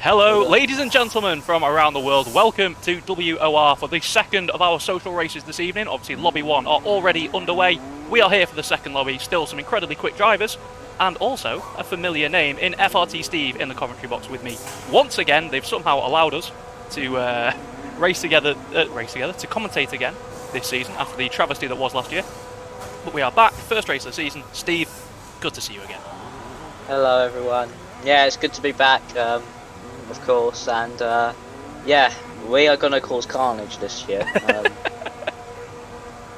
Hello, ladies and gentlemen from around the world. Welcome to WOR for the second of our social races this evening. Obviously, Lobby 1 are already underway. We are here for the second lobby. Still some incredibly quick drivers. And also a familiar name in FRT Steve in the commentary box with me. Once again, they've somehow allowed us to race together, to commentate again this season after the travesty that was last year. But we are back, first race of the season. Steve, good to see you again. Hello everyone. Yeah, it's good to be back, of course, and yeah, we are going to cause carnage this year.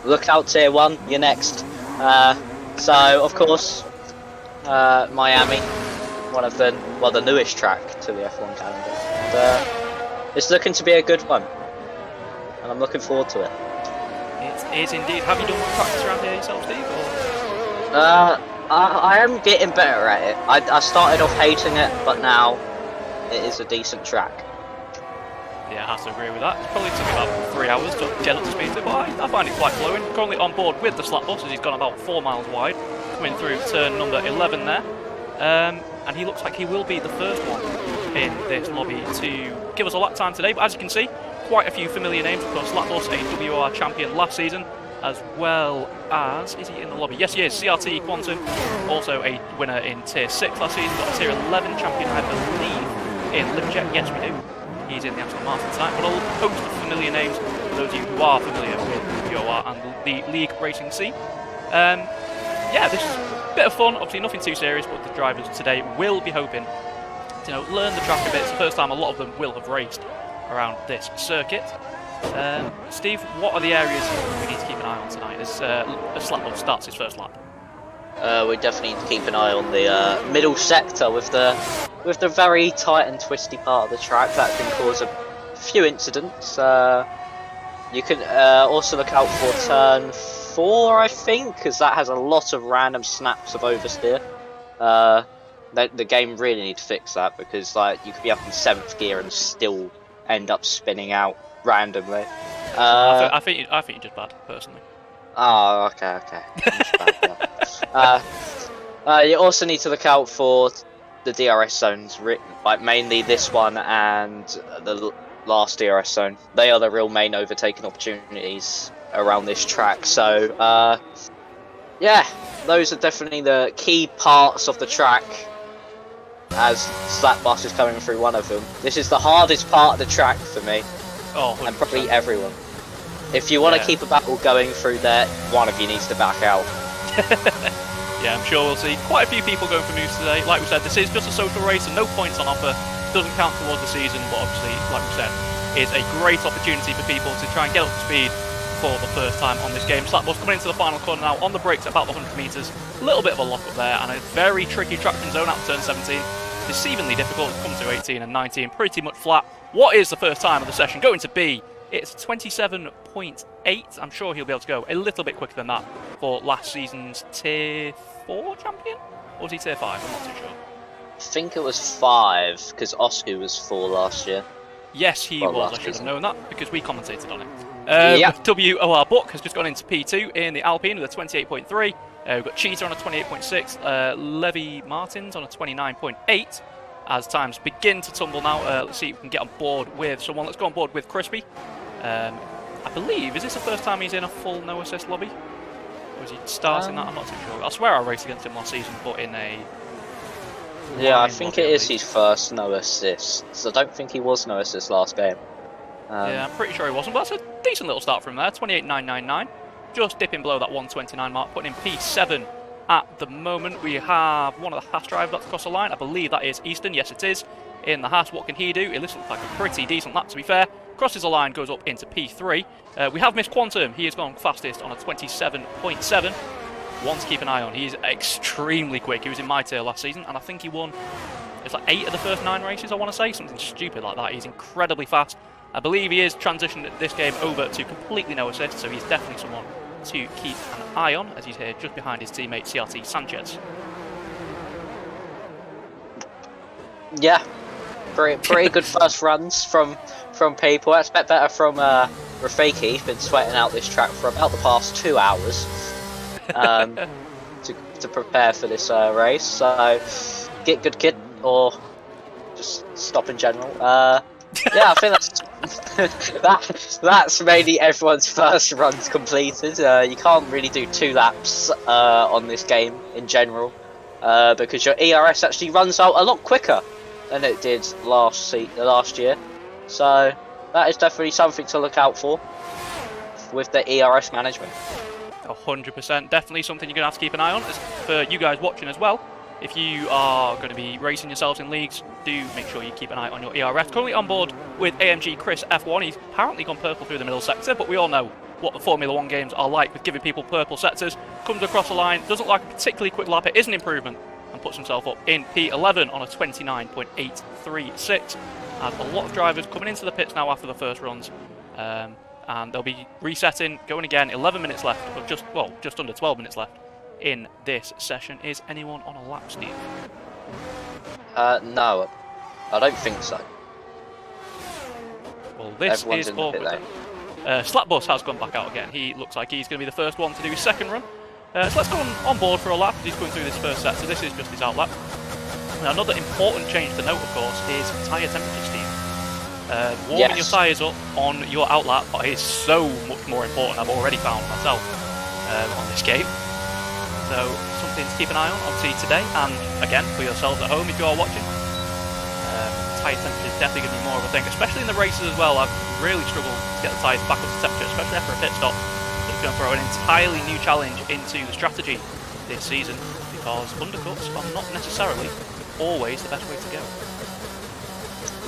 Look out tier 1, you're next. So, of course, Miami, one of the, well, the newest track to the F1 calendar. And, it's looking to be a good one, and I'm looking forward to it. It is indeed. Have you done much practice around here yourself, Steve? Or? I am getting better at it. I started off hating it, but now it is a decent track. Yeah, I have to agree with that. It probably took me about 3 hours to get up to speed, but I find it quite flowing. Currently on board with the slap bus as he's gone about 4 miles wide, coming through turn number 11 there. And he looks like he will be the first one in this lobby to give us a lap time today. But as you can see, quite a few familiar names. Of course, Slapbus, a WR champion last season, as well as, is he in the lobby? Yes, he is. CRT Quantum, also a winner in Tier 6 last season, got a Tier 11 champion, I believe, in Limjet. Yes, we do. He's in the Aston Martin tonight, but a host of familiar names for those of you who are familiar with WOR and the league racing scene. Yeah, this is a bit of fun, obviously nothing too serious, but the drivers today will be hoping to learn the track a bit. It's the first time a lot of them will have raced around this circuit. Steve, what are the areas we need to keep an eye on tonight as Slapbus starts his first lap? We definitely need to keep an eye on the middle sector with the very tight and twisty part of the track that can cause a few incidents. You can also look out for turn 4, I think, because that has a lot of random snaps of oversteer. The game really need to fix that, because like you could be up in 7th gear and still end up spinning out randomly. I think you're just bad, personally. Oh, okay. You also need to look out for the DRS zones, like mainly this one and the last DRS zone. They are the real main overtaking opportunities around this track. So, yeah, those are definitely the key parts of the track, as Slapbus is coming through one of them. This is the hardest part of the track for me, and probably everyone. If you want to keep a battle going through there, one of you needs to back out. Yeah, I'm sure we'll see quite a few people going for moves today. Like we said, this is just a social race and no points on offer. Doesn't count towards the season, but obviously, like we said, is a great opportunity for people to try and get up to speed for the first time on this game. Slapbus coming into the final corner now on the brakes at about the 100 metres. A little bit of a lock up there and a very tricky traction zone out to turn 17. Deceivingly difficult to come to 18 and 19, pretty much flat. What is the first time of the session going to be? It's 27.8. I'm sure he'll be able to go a little bit quicker than that for last season's Tier 4 champion? Or was he Tier 5? I'm not too sure. I think it was 5, because Oscar was 4 last year. Yes, he was. I should have known that, because we commentated on it. Yep. WOR Book has just gone into P2 in the Alpine with a 28.3. We've got Cheetah on a 28.6. Levy Martins on a 29.8. As times begin to tumble now, let's see if we can get on board with someone. Let's go on board with Crispy. I believe, is this the first time he's in a full no assist lobby? Or is he starting that? I'm not too sure. I swear I raced against him last season, but in a... Yeah, I think it is his first no assists. I don't think he was no assist last game. Yeah, I'm pretty sure he wasn't, but that's a decent little start from there. 28.999. Just dipping below that 129 mark, putting in P7 at the moment. We have one of the Haas drivers that's across the line. I believe that is Easton. Yes, it is. In the Haas, what can he do? It looks like a pretty decent lap, to be fair. Crosses the line, goes up into P3. We have missed Quantum. He has gone fastest on a 27.7. One to keep an eye on. He's extremely quick. He was in my tier last season, and I think he won, it's like 8 of the first 9 races, I want to say. Something stupid like that. He's incredibly fast. I believe he is transitioned this game over to completely no assist, so he's definitely someone to keep an eye on, as he's here just behind his teammate CRT Sanchez. Yeah, pretty good first runs from people. I expect better from Rafiki. He's been sweating out this track for about the past 2 hours to prepare for this race. So get good kit, or just stop in general. Yeah, I think that's mainly everyone's first runs completed. You can't really do 2 laps on this game in general, because your ERS actually runs out a lot quicker than it did last year. So that is definitely something to look out for with the ERS management. 100%, definitely something you're going to have to keep an eye on. As for you guys watching as well, if you are going to be racing yourselves in leagues, do make sure you keep an eye on your ERS. Currently on board with AMG Chris F1, he's apparently gone purple through the middle sector, but we all know what the Formula 1 games are like with giving people purple sectors. Comes across the line, doesn't like a particularly quick lap, it is an improvement, and puts himself up in P11 on a 29.836. Has a lot of drivers coming into the pits now after the first runs, and they'll be resetting, going again. 11 minutes left, or just under 12 minutes left in this session. Is anyone on a lap, Steve? No, I don't think so. Well, this Everyone's is in the awkward. pit lane. Slapbus has gone back out again. He looks like he's going to be the first one to do his second run. So let's go on board for a lap as he's going through this first set. So this is just his out lap. Now, another important change to note, of course, is tyre temperature, Steve. Warming your tyres up on your out lap is so much more important. I've already found myself on this game. So something to keep an eye on, obviously today, and again for yourselves at home if you are watching. Tyre temperature is definitely going to be more of a thing, especially in the races as well. I've really struggled to get the tyres back up to temperature, especially after a pit stop. So it's going to throw an entirely new challenge into the strategy this season, because undercuts are not necessarily always the best way to go.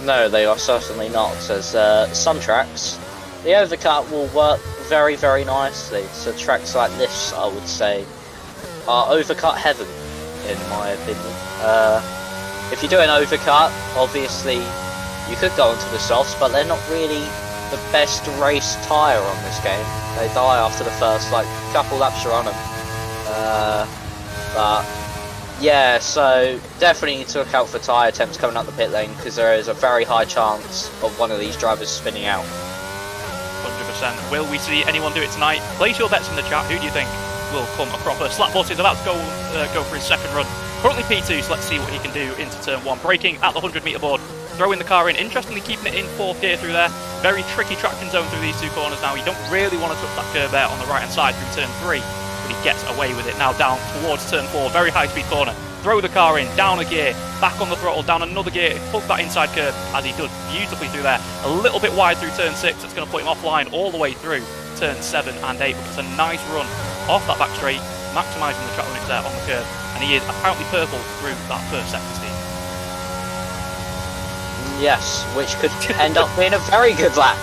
No, they are certainly not, as some tracks, the overcut will work very, very nicely. So tracks like this, I would say, are overcut heaven, in my opinion. If you do an overcut, obviously you could go into the softs, but they're not really the best race tyre on this game. They die after the first couple laps you're on them. But yeah, so definitely need to look out for tyre attempts coming up the pit lane, because there is a very high chance of one of these drivers spinning out. 100%. Will we see anyone do it tonight? Place your bets in the chat. Who do you think will come a cropper? Slapbus is about to go for his second run. Currently P2, so let's see what he can do into turn 1. Braking at the 100 metre board, throwing the car in. Interestingly, keeping it in 4th gear through there. Very tricky traction zone through these 2 corners now. You don't really want to touch that curve there on the right hand side through turn 3. But he gets away with it now down towards turn 4, very high speed corner. Throw the car in, down a gear, back on the throttle, down another gear, hook that inside curve as he does beautifully through there. A little bit wide through turn 6, that's going to put him offline all the way through turn 7 and 8, but it's a nice run off that back straight, maximising the track limits there on the curve, and he is apparently purple through that first sector, Steve. Yes, which could end up being a very good lap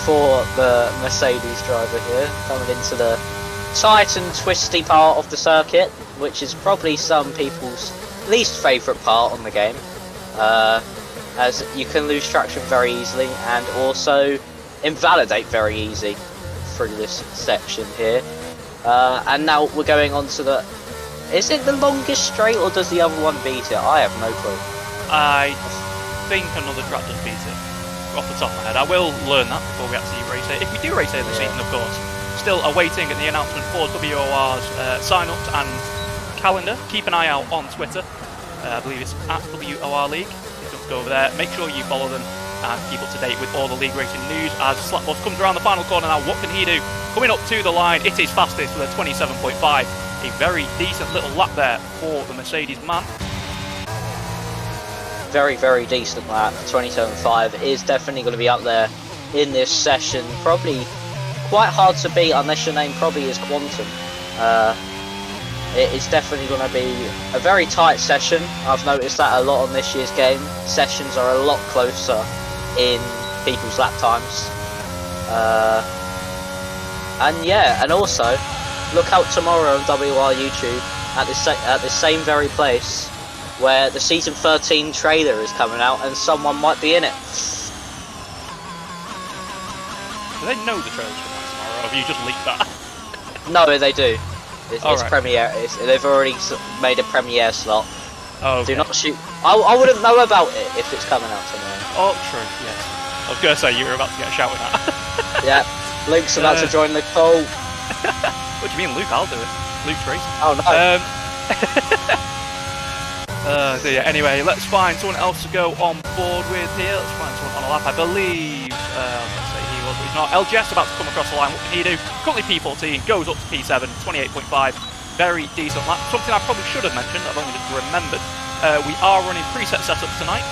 for the Mercedes driver here, coming into the tight and twisty part of the circuit, which is probably some people's least favourite part on the game, as you can lose traction very easily and also invalidate very easy through this section here. And now we're going on to the... Is it the longest straight, or does the other one beat it? I have no clue. I think another track does beat it, off the top of my head. I will learn that before we actually race it. If we do race it this season, of course. Still awaiting the announcement for WOR's sign-ups and calendar. Keep an eye out on Twitter. I believe it's at WOR League. You can go over there. Make sure you follow them and keep up to date with all the league racing news. As Slapbus comes around the final corner now, what can he do? Coming up to the line, it is fastest with a 27.5. A very decent little lap there for the Mercedes man. Very, very decent lap. 27.5 is definitely going to be up there in this session. Probably quite hard to beat unless your name probably is Quantum. It is definitely going to be a very tight session. I've noticed that a lot on this year's game. Sessions are a lot closer in people's lap times. And yeah, and also look out tomorrow on WR YouTube at this same very place where the season 13 trailer is coming out and someone might be in it. Do they know the trailer's coming out tomorrow, or have you just leaked that? No, they do. It's right. premiere. They've already made a premiere slot. Oh, okay. Do not shoot. I wouldn't know about it if it's coming out tomorrow. Oh, true, yes. I was going to say you were about to get shouted at. Yeah, Luke's about to join the call. What do you mean, Luke? I'll do it. Luke's racing. Oh, no. So yeah, anyway, let's find someone else to go on board with here. Let's find someone on a lap. I believe, let's say he was, but he's not. LGS about to come across the line. What can he do? Currently P14, goes up to P7, 28.5. Very decent lap. Something I probably should have mentioned, I've only just remembered. We are running preset setups tonight,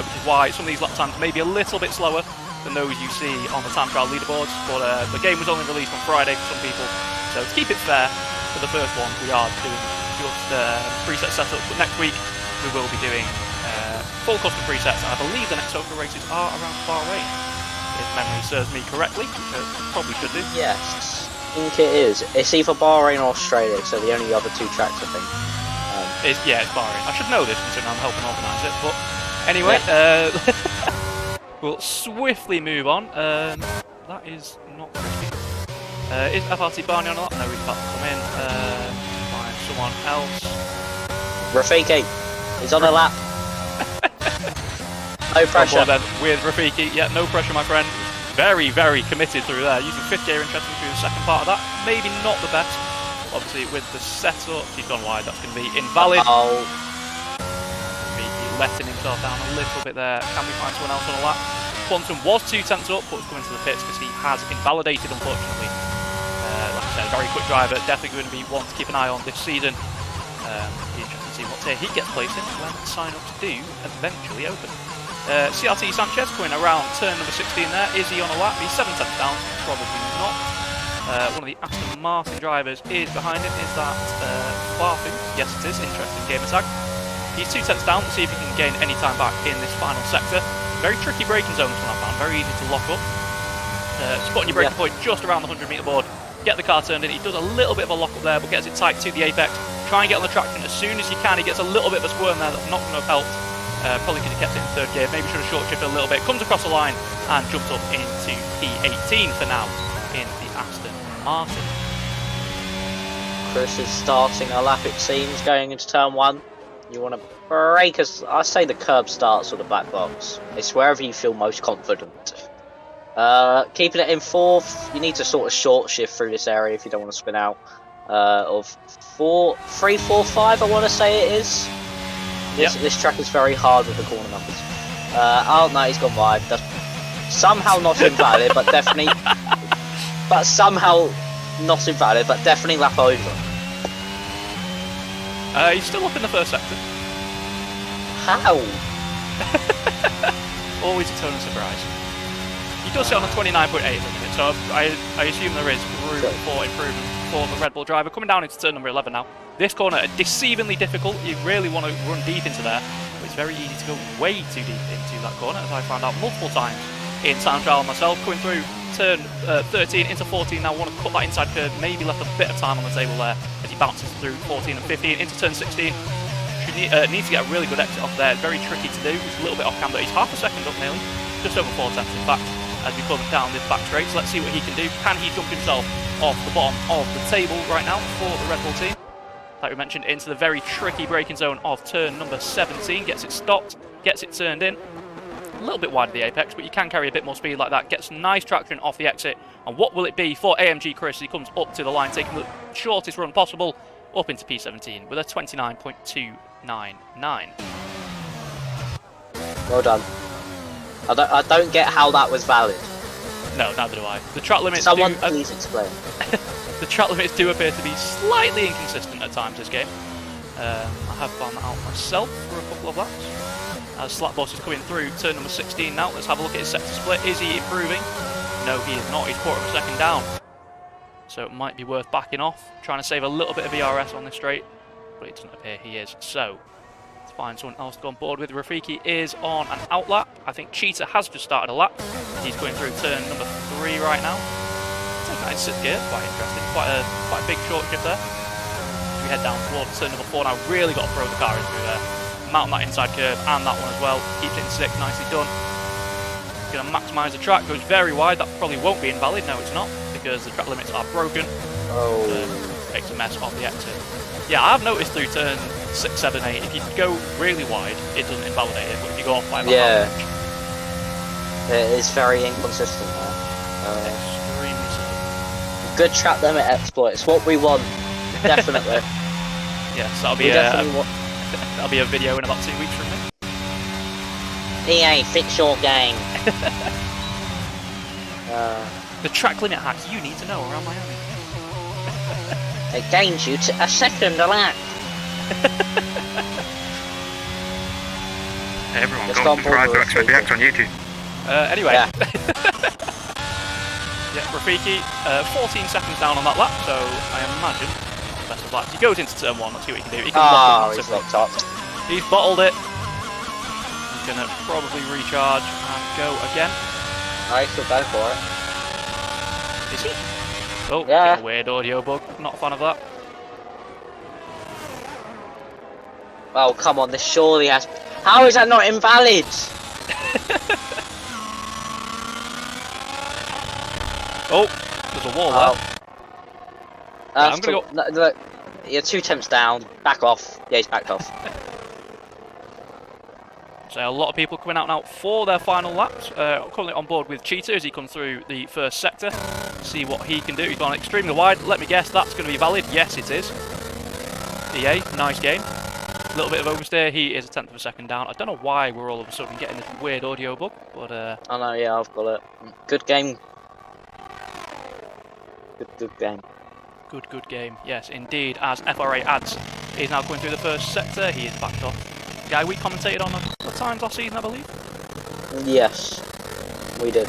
which is why some of these lap times may be a little bit slower than those you see on the time trial leaderboards. But the game was only released on Friday for some people, so to keep it fair, for the first one, we are doing just preset setups. But next week, we will be doing full custom presets, and I believe the next Sofa races are around Bahrain, if memory serves me correctly, which it probably should do. Yes, I think it is. It's either Bahrain or Australia, so the only other two tracks, I think. It's Bahrain. I should know this considering I'm helping organise it, but anyway, we'll swiftly move on. That is not crispy. Is FRT Barney on a lap? No, he's about to come in. Find someone else. Rafiki, he's on a lap. No pressure. Then with Rafiki, yeah, no pressure, my friend. Very, very committed through there. Using fifth gear, interesting through the second part of that. Maybe not the best. Obviously, with the setup, he's gone wide. That's going to be invalid. Oh. Rafiki letting himself down a little bit there. Can we find someone else on a lap? Quantum was 2 tenths up, but was coming to the pits because he has invalidated, unfortunately. Like I said, very quick driver. Definitely going to be one to keep an eye on this season. Be interesting to see what tier he gets placed in when sign-ups do eventually open. CRT Sanchez coming around turn number 16 there. Is he on a lap? He's 7 tenths down. Probably not. One of the Aston Martin drivers is behind him. Is that Barfu? Yes, it is. Interesting gamer tag. He's 2 tenths down. Let's see if he can gain any time back in this final sector. Very tricky braking zones one I found. Very easy to lock up. Spotting your braking point just around the 100-meter board. Get the car turned in. He does a little bit of a lock up there, but gets it tight to the apex. Try and get on the traction as soon as you can. He gets a little bit of a squirm there. That's not going to have helped. Probably could have kept it in third gear. Maybe should have short shifted a little bit. Comes across the line and jumps up into P18 for now in the Aston Martin. Chris is starting a lap, it seems, going into turn 1. You want to brake us. I say the curb starts or the back box. It's wherever you feel most confident. Keeping it in 4th, you need to sort of short shift through this area if you don't want to spin out. Of 3, 4, 5, I want to say it is. This track is very hard with the corner numbers. Oh no, he's gone wide. That's somehow not invalid, but definitely. But somehow not invalid, but definitely lap over. He's still up in the first sector. How? Always a total surprise. He does sit on a 29.8 at the minute, so I assume there is room for improvement for the Red Bull driver. Coming down into turn number 11 now. This corner is deceivingly difficult. You really want to run deep into there, but it's very easy to go way too deep into that corner, as I found out multiple times in time trial myself. Coming through turn 13 into 14 now, want to cut that inside curve, maybe left a bit of time on the table there as he bounces through 14 and 15 into turn 16. Needs to get a really good exit off there. It's very tricky to do. It's a little bit off camber. He's half a second up nearly, just over 4 tenths in fact, as we come down this back straight. So let's see what he can do. Can he jump himself off the bottom of the table right now for the Red Bull team? Like we mentioned, into the very tricky braking zone of turn number 17. Gets it stopped, gets it turned in. A little bit wide of the apex, but you can carry a bit more speed like that. Gets nice traction off the exit. And what will it be for AMG Chris? He comes up to the line, taking the shortest run possible, up into P17 with a 29.299. Well done. I don't get how that was valid. No, neither do I. The track limits Someone please explain. The track limits do appear to be slightly inconsistent at times this game. I have found that out myself for a couple of laps. As Slapboss is coming through turn number 16 now. Let's have a look at his sector split. Is he improving? No, he is not. He's 1/4 of a second down. So it might be worth backing off, trying to save a little bit of ERS on this straight, but it doesn't appear he is. So let's find someone else to go on board with. Rafiki is on an out lap. I think Cheetah has just started a lap. He's going through turn number 3 right now. Taking that in 6th gear, quite interesting. Quite a big short shift there. As we head down towards turn number 4 now, really got to throw the car in through there. Mount that inside curve and that one as well. Keeps it in 6th, nicely done. Going to maximise the track, goes very wide. That probably won't be invalid. No, it's not, because the track limits are broken. Oh. Makes a mess of the exit. Yeah, I've noticed through turn 6, 7, 8, if you go really wide, it doesn't invalidate it, but if you go off by about half an inch. It is very inconsistent there. Extremely slow. Good track limit exploit. It's what we want. Definitely. Yes, that'll be a That'll be a video in about 2 weeks from now. EA, fix your game. The track limit hacks you need to know around Miami. It gains you to a second a lap. Hey, everyone, Just go on board subscribe to with Expert Reacts on YouTube. Anyway. Yeah. Yeah, Rafiki, 14 seconds down on that lap, so I imagine best of luck. He goes into turn 1, let's see what he can do. He can lock it he's locked up. He's bottled it. He's going to probably recharge and go again. Nice, we'll go for it. Is he? Oh, Yeah. a weird audio bug. Not a fan of that. Oh, come on, this surely has... How is that not invalid? Oh, there's a wall there. I'm gonna go. Look, you're 2 temps down. Back off. Yeah, he's backed off. So a lot of people coming out now for their final laps. Currently on board with Cheetah as he comes through the first sector. See what he can do. He's gone extremely wide. Let me guess, that's going to be valid. Yes, it is. EA, nice game. A little bit of oversteer. He is a 10th of a second down. I don't know why we're all of a sudden getting this weird audio bug, but I know, yeah, I've got it. Good game. Good game. Good game. Yes, indeed. As FRA adds, he's now going through the first sector. He is backed off. Guy we commentated on a couple of times last season, I believe. Yes, we did.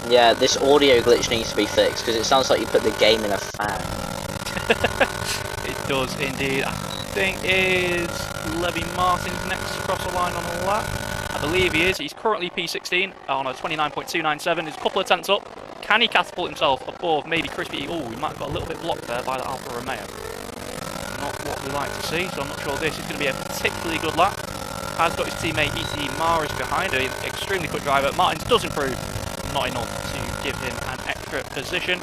Yeah, this audio glitch needs to be fixed because it sounds like you put the game in a fan. It does indeed. I think is Levy Martin's next across the line on the lap. I believe he is. He's currently P16 on a 29.297. He's a couple of tenths up. Can he catapult himself above maybe Crispy? Oh, we might have got a little bit blocked there by the Alfa Romeo. Not what we like to see, so I'm not sure this is going to be a particularly good lap. Has got his teammate E.T. Maris behind him. Extremely quick driver. Martins does improve. Not enough to give him an extra position.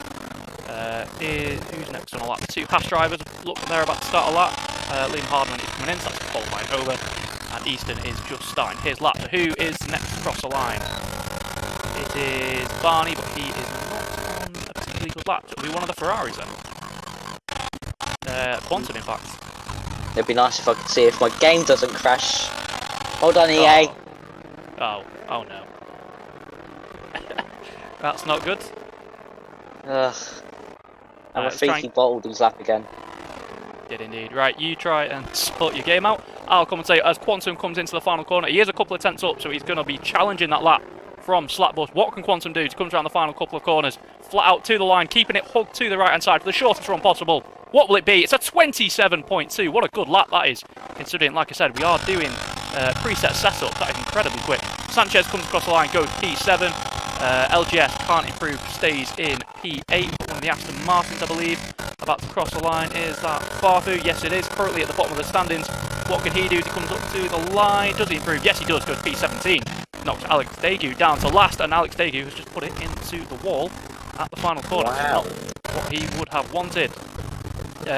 Who's next on a lap? 2 Haas drivers. Look, they're about to start a lap. Liam Hardman is coming in, so that's qualifying over. And Easton is just starting his lap. So who is next across the line? It is Barney, but he is not on a particularly good lap. So it'll be one of the Ferraris then. Quantum, in fact. It'd be nice if I could see if my game doesn't crash. Hold on, EA. Oh no. That's not good. Ugh. And Let's Rafiki bottled his lap again. Did indeed. Right, you try and sort your game out. I'll commentate as Quantum comes into the final corner. He is a couple of tenths up, so he's going to be challenging that lap from Slapbus. What can Quantum do? He comes around the final couple of corners, flat out to the line, keeping it hugged to the right-hand side for the shortest run possible. What will it be? It's a 27.2. What a good lap that is. Considering, like I said, we are doing preset setup. That is incredibly quick. Sanchez comes across the line, goes P7. LGS can't improve, stays in P8. One of the Aston Martins, I believe, about to cross the line. Is that Farfu? Yes, it is. Currently at the bottom of the standings. What can he do as he comes up to the line? Does he improve? Yes, he does. Goes P17. Knocks Alex Degu down to last, and Alex Degu has just put it into the wall at the final corner. Wow. Not what he would have wanted.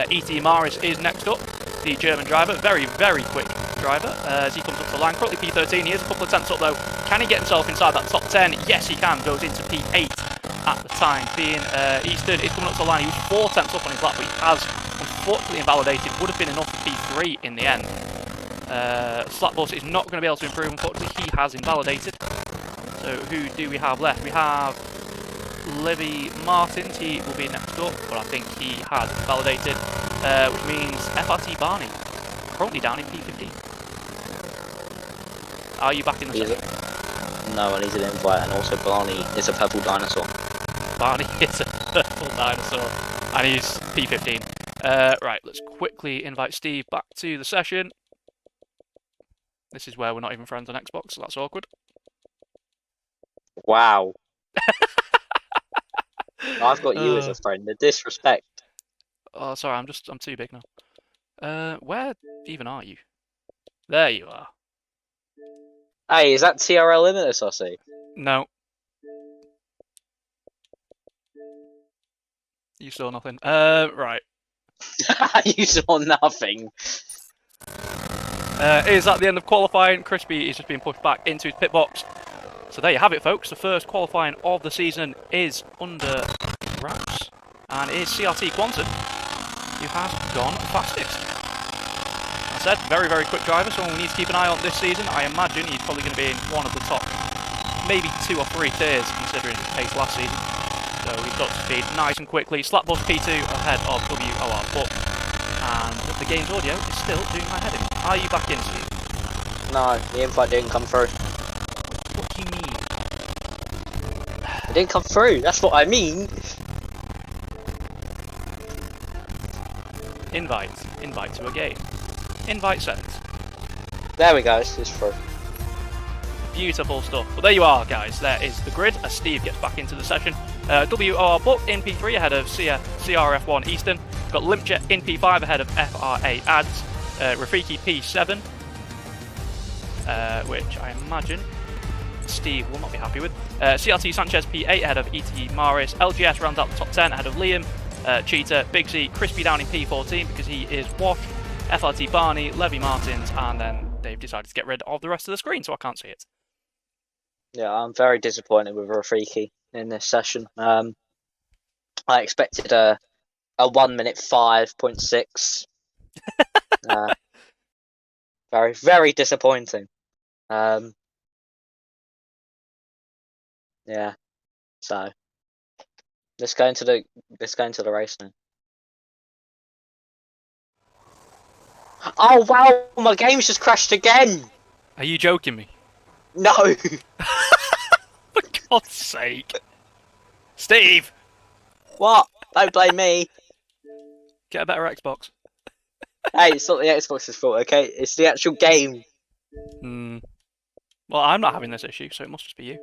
E.T. Maris is next up, the German driver. Very, very quick driver as he comes up to the line. Currently P13. He is a couple of tenths up though. Can he get himself inside that top 10? Yes, he can. Goes into P8 at the time being. Easton is coming up to the line. He was 4 tenths up on his lap, but he has unfortunately invalidated. Would have been enough for P3 in the end. Slapbus is not going to be able to improve. Unfortunately, he has invalidated. So who do we have left? We have Levy Martins. He will be next up, but I think he has invalidated, which means FRT Barney currently down in P15. Are you back in the session? No, I need an invite, and also Barney is a purple dinosaur. Barney is a purple dinosaur, and he's P15. Right, let's quickly invite Steve back to the session. This is where we're not even friends on Xbox, so that's awkward. Wow. I've got you as a friend. The disrespect. Oh, sorry, I'm too big now. Where even are you? There you are. Hey, is that TRL Limitless I see? No. You saw nothing. Right. You saw nothing. Is at the end of qualifying. Crispy is just being pushed back into his pit box. So there you have it, folks. The first qualifying of the season is under wraps, and it is CRT Quantum who has gone fastest. I said, very, very quick driver, someone we need to keep an eye on this season. I imagine he's probably going to be in one of the top, maybe 2 or 3 tiers, considering his pace last season. So he's got to speed nice and quickly. Slapbus P2 ahead of WOR, but and the game's audio is still doing my head in. Are you back in, Steve? No, the invite didn't come through. What do you mean? It didn't come through, that's what I mean. Invite to a game. Invite sent. There we go, it's through. Beautiful stuff. Well, there you are, guys. There is the grid as Steve gets back into the session. WOR Book in P3 ahead of CRF1 Eastern. We've got Limpjet in P5 ahead of FRA Ads. Rafiki P7, which I imagine Steve will not be happy with. CRT Sanchez P8 ahead of ET Maris. LGS rounds out the top 10 ahead of Liam. Cheetah, Big C, Crispy down in P14 because he is washed. FRT Barney, Levy Martins, and then they've decided to get rid of the rest of the screen, so I can't see it. Yeah, I'm very disappointed with Rafiki in this session. I expected a 1 minute 5.6. Very, very disappointing. Yeah. So let's go into the race now. Oh wow, my game's just crashed again. Are you joking me? No. For God's sake. Steve! What? Don't blame me. Get a better Xbox. Hey, it's not the Xbox's fault, okay? It's the actual game. Well, I'm not having this issue, so it must just be you.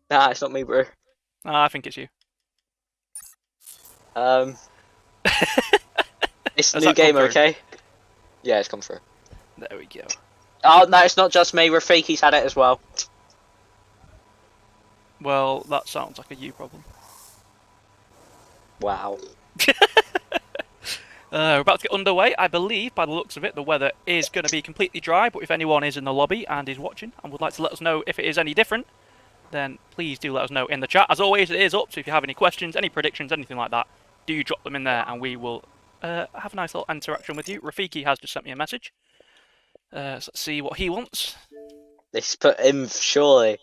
Nah, it's not me, bro. I think it's you. It's a new game, okay? Yeah, it's come through. There we go. Oh, no, it's not just me. Rafiki's had it as well. Well, that sounds like a you problem. Wow. We're about to get underway. I believe, by the looks of it, the weather is going to be completely dry, but if anyone is in the lobby and is watching and would like to let us know if it is any different, then please do let us know in the chat. As always, it is up, so if you have any questions, any predictions, anything like that, do drop them in there and we will have a nice little interaction with you. Rafiki has just sent me a message. So let's see what he wants. This put Inv, surely.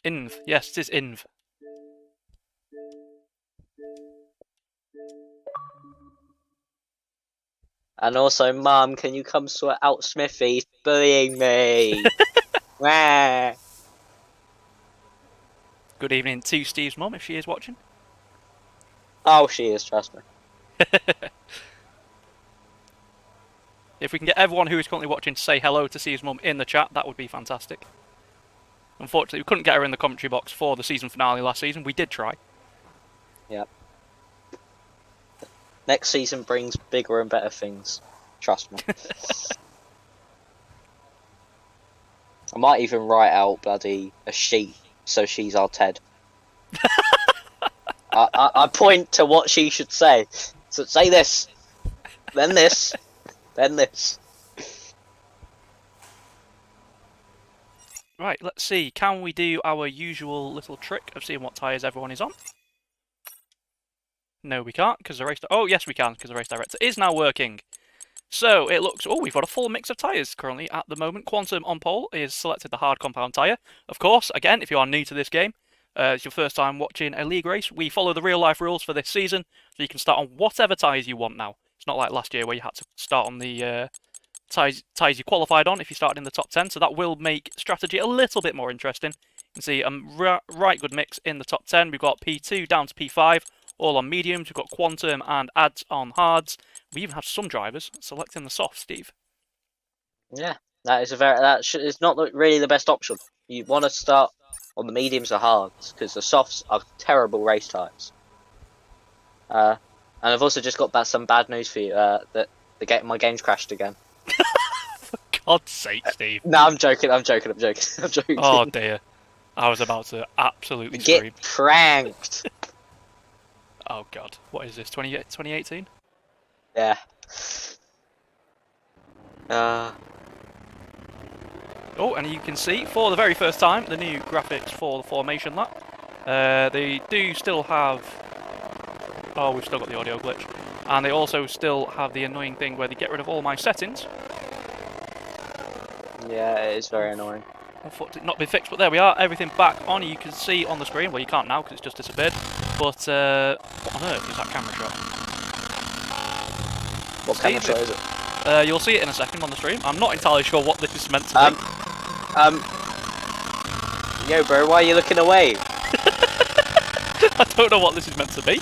Inv. Yes, it is Inv. And also, Mum, can you come sort out Smithy? He's bullying me. Wah. Good evening to Steve's mum, if she is watching. Oh, she is, trust me. If we can get everyone who is currently watching to say hello to Steve's mum in the chat, that would be fantastic. Unfortunately, we couldn't get her in the commentary box for the season finale last season. We did try. Yep. Next season brings bigger and better things. Trust me. I might even write out bloody a sheet so she's our Ted. I point to what she should say. So say this, then this, then this. Right, let's see. Can we do our usual little trick of seeing what tyres everyone is on? No, we can't, because the race... Oh, yes, we can, because the race director is now working. So, it looks... Oh, we've got a full mix of tyres currently at the moment. Quantum on pole is selected the hard compound tyre. Of course, again, if you are new to this game, it's your first time watching a league race, we follow the real-life rules for this season, so you can start on whatever tyres you want now. It's not like last year where you had to start on the tyres you qualified on if you started in the top 10, so that will make strategy a little bit more interesting. You can see a right good mix in the top 10. We've got P2 down to P5, all on mediums. We've got Quantum and Ads on hards. We even have some drivers selecting the soft, Steve. Yeah, that is it's not really the best option. You want to start on the mediums or hards because the softs are terrible race types. And I've also just got some bad news for you. That my game's crashed again. For God's sake, Steve. No, I'm joking. I'm joking. Oh dear, I was about to absolutely scream. Get pranked. Oh God, what is this? 2018? Yeah. Oh, and you can see, for the very first time, the new graphics for the formation lap. They do still have... Oh, we've still got the audio glitch. And they also still have the annoying thing where they get rid of all my settings. Yeah, it is very annoying. Unfortunately, not been fixed, but there we are. Everything back on. You can see on the screen. Well, you can't now because it's just disappeared. But what on earth is that camera shot? What camera shot is it? You'll see it in a second on the stream. I'm not entirely sure what this is meant to be. Yo, bro, why are you looking away? I don't know what this is meant to be,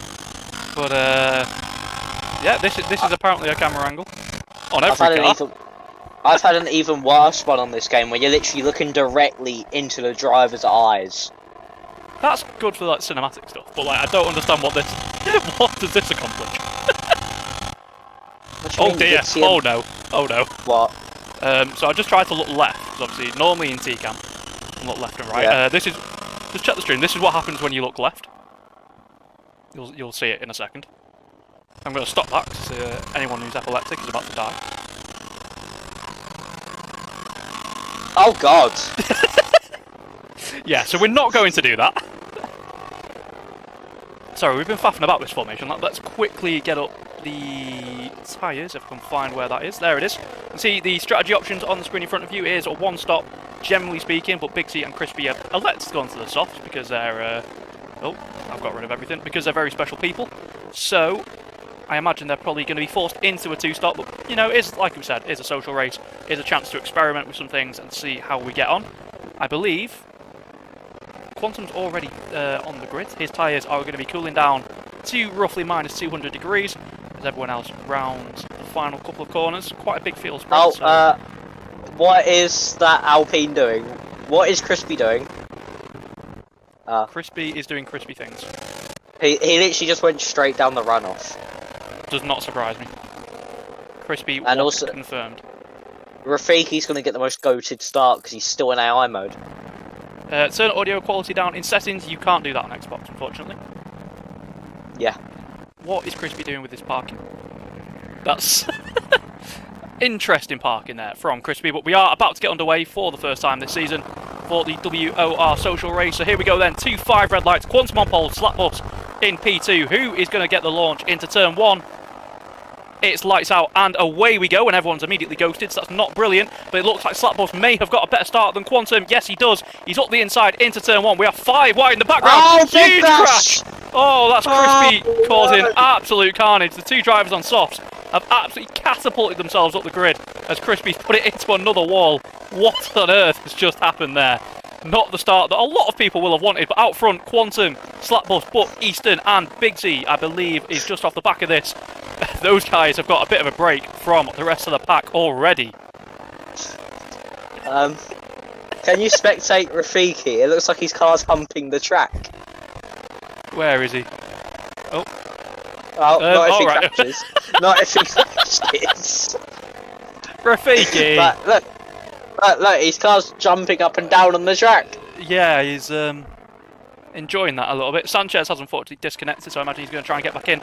but yeah, this is apparently a camera angle on every car. I've had an even worse one on this game where you're literally looking directly into the driver's eyes. That's good for like cinematic stuff, but like I don't understand what this. What does this accomplish? Oh dear! Oh no! Oh no! What? So I just tried to look left, because obviously normally in T-Cam, look left and right. Yeah. This is just check the stream. This is what happens when you look left. You'll see it in a second. I'm going to stop that because anyone who's epileptic is about to die. Oh god! Yeah, so we're not going to do that. Sorry, we've been faffing about this formation. Let's quickly get up the tyres, if I can find where that is. There it is. You can see the strategy options on the screen in front of you is a one-stop, generally speaking, but Big C and Crispy have elected to go into the softs because they're... oh, I've got rid of everything. Because they're very special people. So, I imagine they're probably going to be forced into a two-stop, but, you know, is like we said, is a social race, is a chance to experiment with some things and see how we get on. I believe Quantum's already on the grid. His tyres are going to be cooling down to roughly minus 200 degrees, as everyone else rounds the final couple of corners. Quite a big field spread. Oh, so. What is that Alpine doing? What is Crispy doing? Crispy is doing crispy things. He literally just went straight down the runoff. Does not surprise me. Crispy and was also confirmed. Rafiki's going to get the most goated start because he's still in AI mode. Turn audio quality down in settings. You can't do that on Xbox, unfortunately. Yeah. What is Crispy doing with this parking? That's interesting parking there from Crispy, but we are about to get underway for the first time this season for the WOR social race. So here we go then, 2-5 red lights, Quantum on pole, Slapbus in P2. Who is going to get the launch into turn 1? It's lights out and away we go, and everyone's immediately ghosted, so that's not brilliant, but it looks like Slapbus may have got a better start than Quantum. Yes, he does. He's up the inside into turn 1. We are 5 wide in the background. Oh, huge crash! Oh, that's Crispy causing absolute carnage. The two drivers on softs have absolutely catapulted themselves up the grid as Crispy's put it into another wall. What on earth has just happened there? Not the start that a lot of people will have wanted, but out front, Quantum, Slapbus, but Eastern and Big Z, I believe, is just off the back of this. Those guys have got a bit of a break from the rest of the pack already. Can you spectate Rafiki? It looks like his car's humping the track. Where is he? Oh. Oh, not if he right. crashes. Not if he crashes. Rafiki! But look, his car's jumping up and down on the track. Yeah, he's enjoying that a little bit. Sanchez has unfortunately disconnected, so I imagine he's going to try and get back in.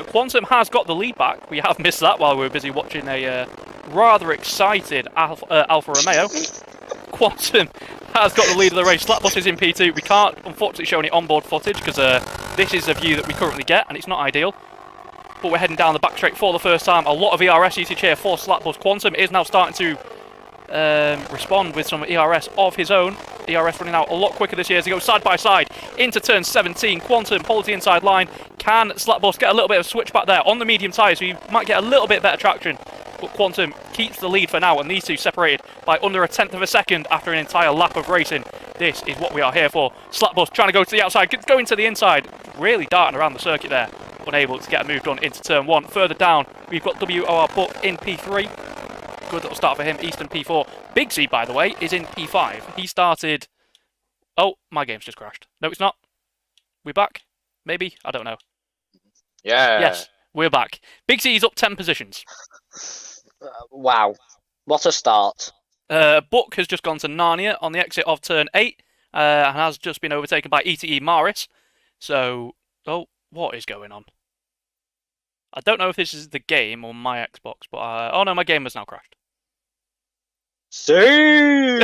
Quantum has got the lead back. We have missed that while we were busy watching a rather excited Alfa Romeo. Quantum has got the lead of the race. Slapbus is in P2. We can't unfortunately show any onboard footage because this is a view that we currently get and it's not ideal. But we're heading down the back straight for the first time. A lot of ERS usage here for Slapbus. Quantum is now starting to respond with some ERS of his own. ERS running out a lot quicker this year as he goes side by side into turn 17. Quantum holds the inside line. Can Slapbus get a little bit of switch back there on the medium tyres, so he might get a little bit better traction. But Quantum keeps the lead for now, and these two separated by under a tenth of a second after an entire lap of racing. This is what we are here for. Slapbus trying to go to the outside, going to the inside, really darting around the circuit there, unable to get a move done into turn 1. Further down, we've got WOR Buck in P3. Good little start for him. Eastern P4. Big Z, by the way, is in P5. He started... Oh, my game's just crashed. No, it's not. We back? Maybe? I don't know. Yeah. Yes, we're back. Big Z is up 10 positions. Wow. What a start. Buck has just gone to Narnia on the exit of turn 8 and has just been overtaken by ETE Maris. So, oh, what is going on? I don't know if this is the game or my Xbox, but oh no, my game has now crashed. Soon.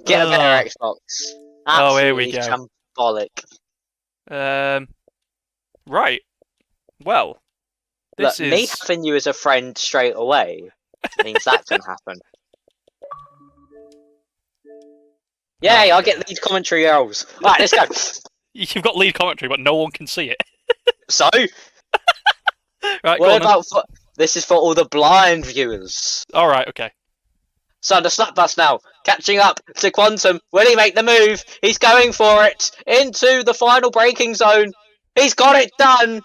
Get a better Xbox. Oh, here we go. Shambolic. Right. Well, Look, this me is... having you as a friend straight away means that can happen. Yay, I get lead commentary girls. Alright, let's go. You've got lead commentary, but no one can see it. So, Right, go what on then. about this is for all the blind viewers. Alright, okay. So the slap bus now, catching up to Quantum. Will he make the move? He's going for it into the final braking zone. He's got it done,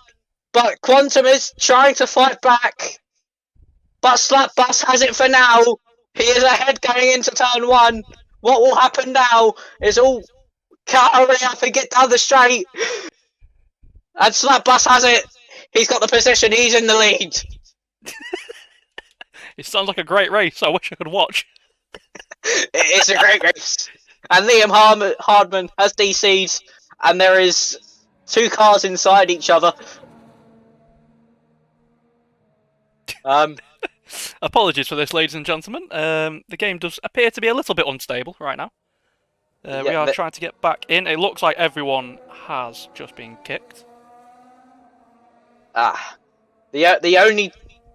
but Quantum is trying to fight back. But Slap Bus has it for now. He is ahead going into turn 1. What will happen now is all hurry up and get down the straight. And Slap Bus has it. He's got the position. He's in the lead. It sounds like a great race. I wish I could watch. It is a great race. And Liam Hardman has DC'd, and there is 2 cars inside each other. Apologies for this, ladies and gentlemen. The game does appear to be a little bit unstable right now. We are trying to get back in. It looks like everyone has just been kicked. The only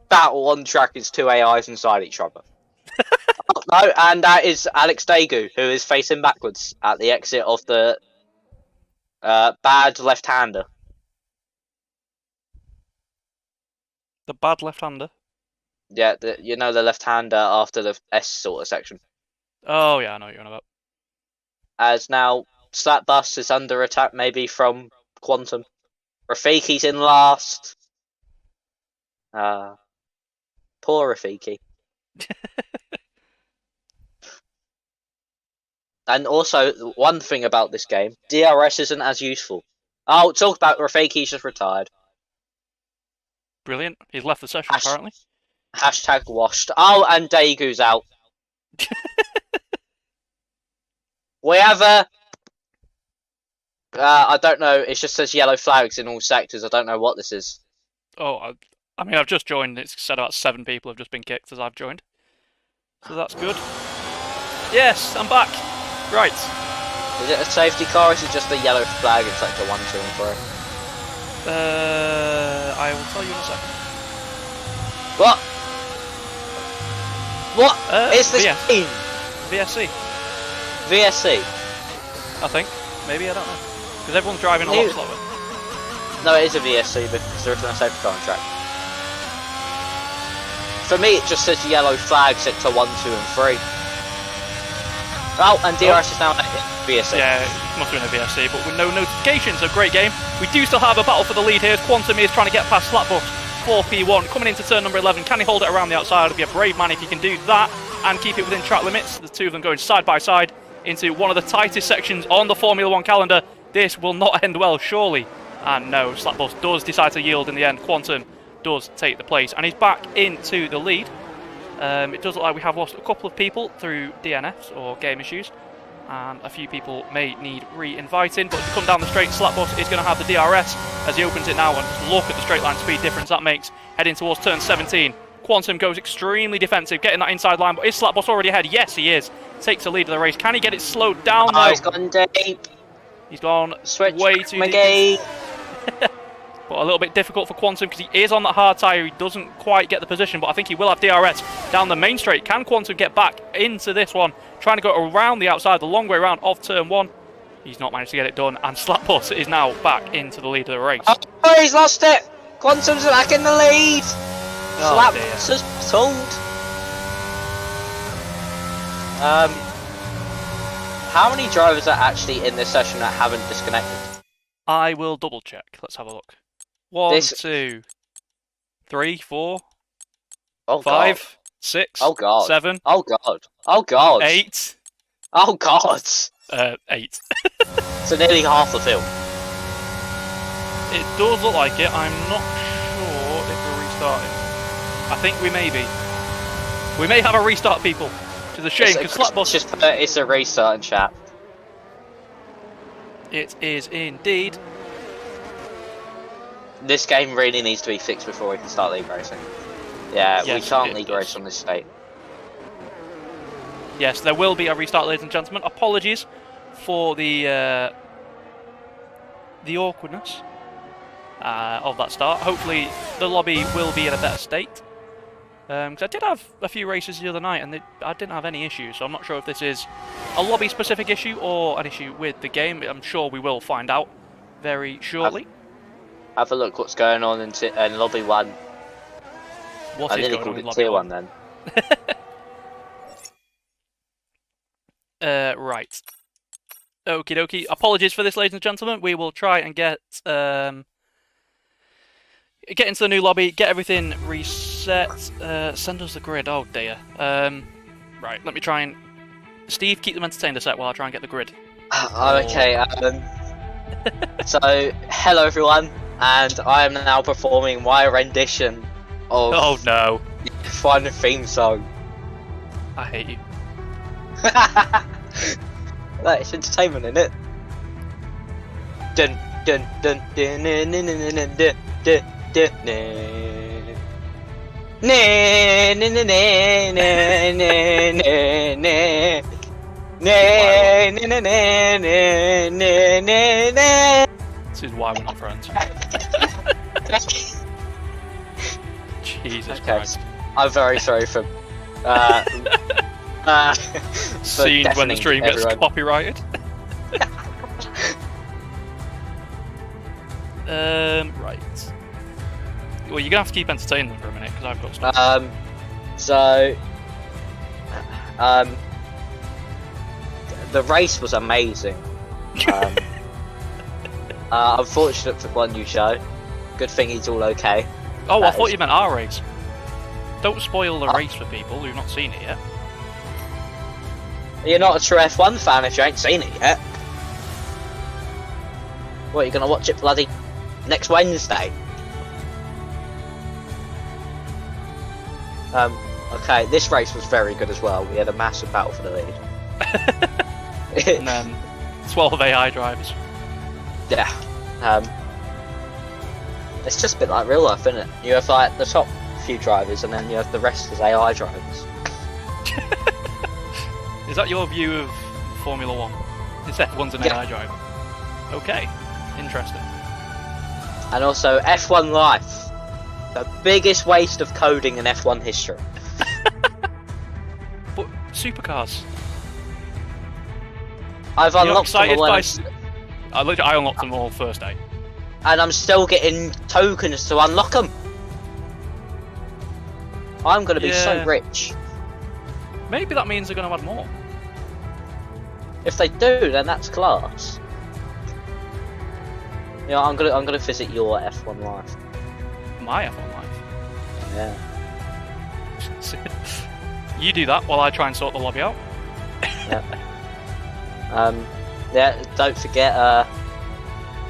battle on track is 2 AIs inside each other. No, and that is Alex Daegu, who is facing backwards at the exit of the bad left-hander. The bad left-hander? Yeah, you know the left-hander after the S sort of section. Oh yeah, I know what you're on about. As now, Slapbus is under attack maybe from Quantum. Rafiki's in last. Poor Rafiki. And also, one thing about this game, DRS isn't as useful. Oh, talk about Rafiki's just retired. Brilliant. He's left the session, apparently. Hashtag washed. Oh, and Daegu's out. We have I don't know, it just says yellow flags in all sectors. I don't know what this is. Oh, I mean, I've just joined. It's said about 7 people have just been kicked as I've joined. So that's good. Yes, I'm back. Right. Is it a safety car or is it just a yellow flag in sector 1, 2 and 3? I will tell you in a second. What? What is this team? VSC. VSC? I think. Maybe, I don't know. Because everyone's driving a lot slower. No, it is a VSC because there is no safety car on track. For me, it just says yellow flag sector 1, 2 and 3. Oh, and DRS is now in VSC. Yeah, it must have been a VSC, but with no notifications. A great game. We do still have a battle for the lead here. Quantum is trying to get past Slapbus. 4P1 coming into turn number 11. Can he hold it around the outside? It'll be a brave man if he can do that and keep it within track limits. The two of them going side by side into one of the tightest sections on the Formula 1 calendar. This will not end well, surely. And no, Slapbus does decide to yield in the end. Quantum does take the place, and he's back into the lead. It does look like we have lost a couple of people through DNFs or game issues, and a few people may need re-inviting, but to come down the straight, Slapbus is going to have the DRS as he opens it now, and just look at the straight line speed difference that makes heading towards turn 17. Quantum goes extremely defensive, getting that inside line, but is Slapbus already ahead? Yes, he is. Takes the lead of the race. Can he get it slowed down though? He's gone deep. He's gone way too deep. But a little bit difficult for Quantum because he is on that hard tyre. He doesn't quite get the position, but I think he will have DRS down the main straight. Can Quantum get back into this one? Trying to go around the outside, the long way around of turn 1. He's not managed to get it done, and Slapbus is now back into the lead of the race. Oh, he's lost it! Quantum's back in the lead! Slapbus has told. How many drivers are actually in this session that haven't disconnected? I will double check. Let's have a look. 1, 2, 3, 4, 5, 6, 7. Oh god. Oh god. 8. Oh god. 8. So nearly half the field. It does look like it. I'm not sure if we're restarting. I think we may be. We may have a restart, people. Which is a shame because Slapbus. It's a restart in chat. It is indeed. This game really needs to be fixed before we can start league racing. Yeah, yes, we can't league race on this state. Yes, there will be a restart, ladies and gentlemen. Apologies for the awkwardness. of that start. Hopefully the lobby will be in a better state. Because I did have a few races the other night and I didn't have any issues, so I'm not sure if this is a lobby-specific issue or an issue with the game. I'm sure we will find out very shortly. Have a look what's going on in lobby 1. What I is nearly going called on in it lobby tier 1 1 then. Right. Okie dokie. Apologies for this, ladies and gentlemen. We will try and get into the new lobby, get everything reset. Send us the grid. Oh dear. Right. Let me try and Steve, keep them entertained a sec while I try and get the grid. Okay. So hello everyone, and I am now performing my rendition of Oh no. the F1 theme song. I hate you. Like, it's entertainment, isn't it? Dun dun dun dun dun dun dun dun dun dun dun This is why we're not friends. Jesus Christ. I'm very sorry for Scene when the deafening stream gets everyone. copyrighted. Right. Well, you're gonna have to keep entertaining them for a minute because I've got stuff. The race was amazing. Unfortunate for one new show. Good thing he's all okay. Oh, I that thought is- you meant our race. Don't spoil the race for people who've not seen it yet. You're not a true F1 fan if you ain't seen it yet. What, you're gonna watch it bloody next Wednesday? Okay, this race was very good as well. We had a massive battle for the lead. And then 12 AI drivers. Yeah. It's just a bit like real life, isn't it? You have like the top few drivers and then you have the rest as AI drivers. Is that your view of Formula 1? Is F1's an Yeah. AI driver? Okay, interesting. And also F1 Life. The biggest waste of coding in F1 history. But supercars. I've You're unlocked them excited all by... and I unlocked them all first day. I'm still getting tokens to unlock them. I'm gonna be so Yeah. rich. Maybe that means they're going to add more. If they do, then that's class. Yeah, I'm gonna visit your F1 Life. My F1 life. Yeah. You do that while I try and sort the lobby out. Yeah. Don't forget.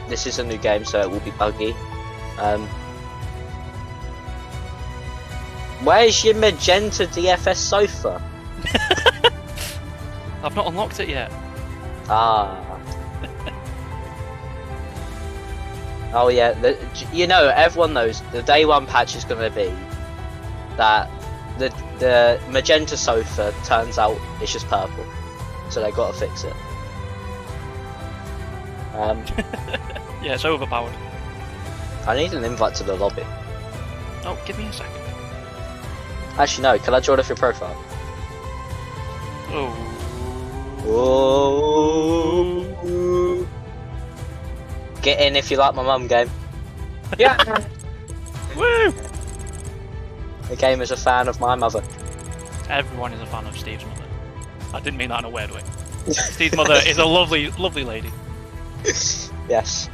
This is a new game, so it will be buggy. Where's your magenta DFS sofa? I've not unlocked it yet. Ah. Oh yeah, you know, everyone knows the day one patch is going to be that the magenta sofa turns out it's just purple, so they got to fix it. Yeah, it's overpowered. I need an invite to the lobby. Oh, give me a second. Actually, no. Can I join off your profile? Oh. Oh. Get in if you like my mum game. Yeah. Woo! The game is a fan of my mother. Everyone is a fan of Steve's mother. I didn't mean that in a weird way. Steve's mother is a lovely, lovely lady. Yes.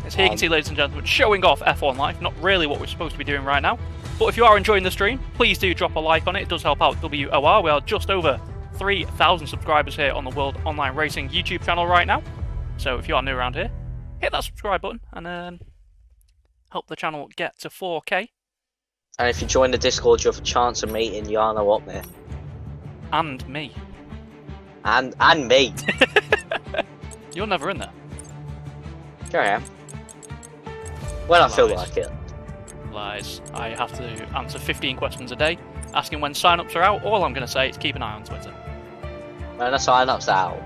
As here you can see, ladies and gentlemen, showing off F1 Life, not really what we're supposed to be doing right now. But if you are enjoying the stream, please do drop a like on it. It does help out WOR. We are just over 3,000 subscribers here on the World Online Racing YouTube channel right now. So if you are new around here, hit that subscribe button and help the channel get to 4K. And if you join the Discord, you have a chance of meeting Yana Watmere. And me. And me. You're never in there. Here I am. When I feel Lies. like it. Lies. I have to answer 15 questions a day, asking when sign-ups are out. All I'm going to say is keep an eye on Twitter. When the sign-up's out.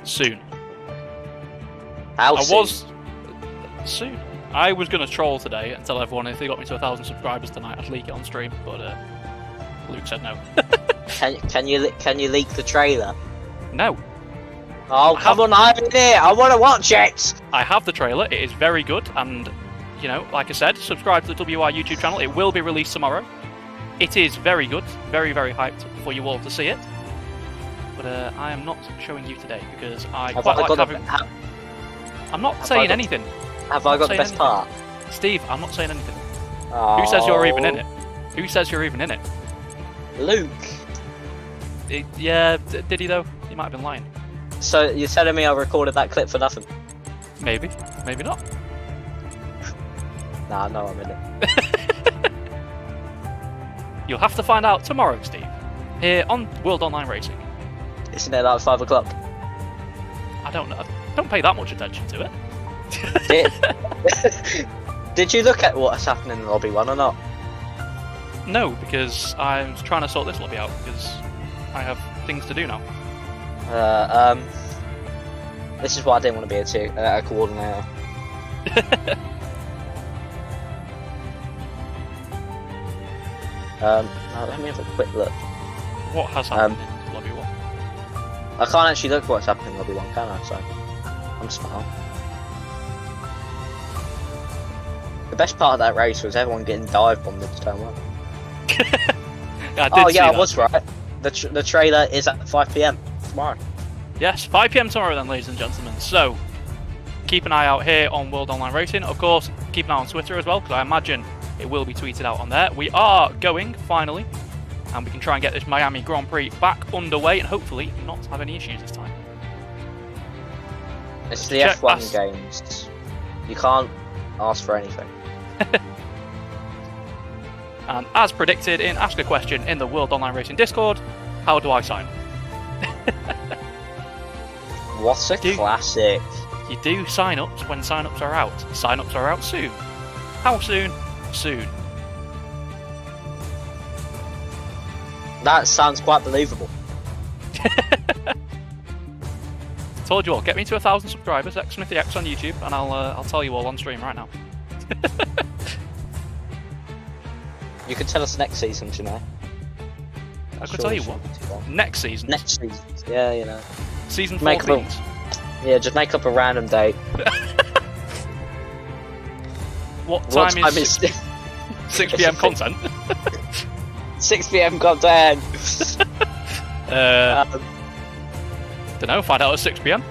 Soon. How I soon? Soon. I was going to troll today and tell everyone if they got me to 1,000 subscribers tonight, I'd leak it on stream, but Luke said no. Can you leak the trailer? No. Oh, come on, I'm in it. I want to watch it. I have the trailer. It is very good, and you know, like I said, subscribe to the WOR YouTube channel. It will be released tomorrow. It is very good, very, very hyped for you all to see it. But I am not showing you today because I quite like having. I'm not saying anything. Have I got the best part? Steve, I'm not saying anything. Oh. Who says you're even in it? Who says you're even in it? Luke. Yeah, did he though? He might have been lying. So you're telling me I recorded that clip for nothing? Maybe, maybe not. Nah, no, I'm in it. You'll have to find out tomorrow, Steve. Here on World Online Racing. Isn't it like 5 o'clock? I don't know. Don't pay that much attention to it. Did you look at what's happening in lobby 1 or not? No, because I'm trying to sort this lobby out because I have things to do now. This is why I didn't want to be a coordinator. Now let me have a quick look. What has happened in lobby 1? I can't actually look what's happening in lobby 1, can I? So I'm smart. The best part of that race was everyone getting dive bombed into turn 1. I was right. The trailer is at 5 PM tomorrow. Yes, 5 PM tomorrow then, ladies and gentlemen. So, keep an eye out here on World Online Racing. Of course, keep an eye on Twitter as well, because I imagine it will be tweeted out on there. We are going, finally, and we can try and get this Miami Grand Prix back underway and hopefully not have any issues this time. It's the F1 games. You can't ask for anything. And as predicted in Ask a Question in the World Online Racing Discord, how do I sign? What a classic. You do sign-ups when sign-ups are out. Sign-ups are out soon. How soon? Soon. That sounds quite believable. Told you all, get me to 1,000 subscribers, XSmithyX on YouTube, and I'll tell you all on stream right now. You could tell us next season, you know. I could tell you what. Next season. Next season. Yeah, you know. Season 14. Yeah, just make up a random date. What time is 6 PM content? 6 PM content. Don't know. Find out at 6 PM.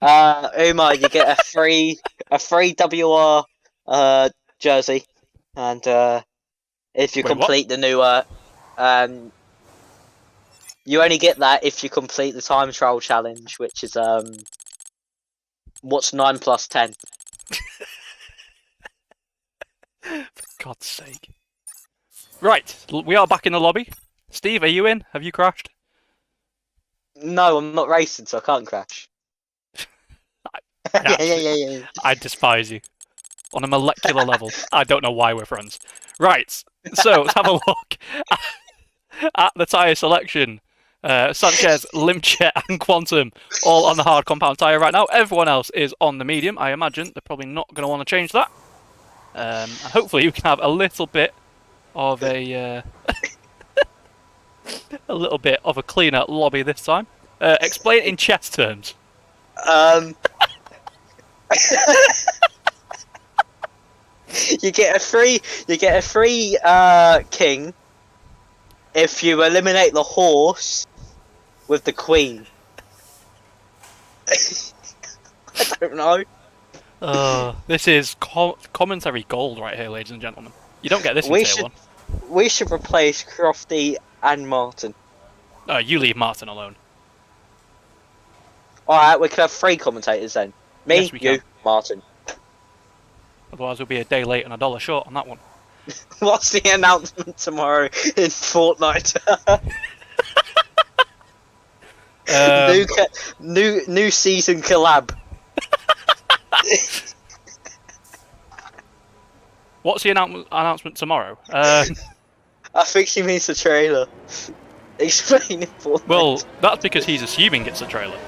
Umar, you get a free WR jersey, and if you complete the new you only get that if you complete the time trial challenge, which is what's 9 plus 10? For God's sake. Right, we are back in the lobby. Steve, are you in? Have you crashed? No, I'm not racing, so I can't crash. Yeah. I despise you. On a molecular level. I don't know why we're friends. Right, so let's have a look at the tyre selection. Sanchez, Limchet and Quantum all on the hard compound tyre right now. Everyone else is on the medium. I imagine they're probably not going to want to change that. And hopefully we can have a little bit of a a little bit of a cleaner lobby this time. Explain it in chess terms. You get a free king if you eliminate the horse with the queen. I don't know. This is commentary gold right here, ladies and gentlemen. You don't get this in Tier 1. We should replace Crofty and Martin. You leave Martin alone. Alright, we could have 3 commentators then. Me, Yes, we you, can. Martin. Otherwise we'll be a day late and $1 short on that one. What's the announcement tomorrow in Fortnite? New season collab. What's the announcement tomorrow? I think she means the trailer. Explain it for me. Well, that's because he's assuming it's a trailer.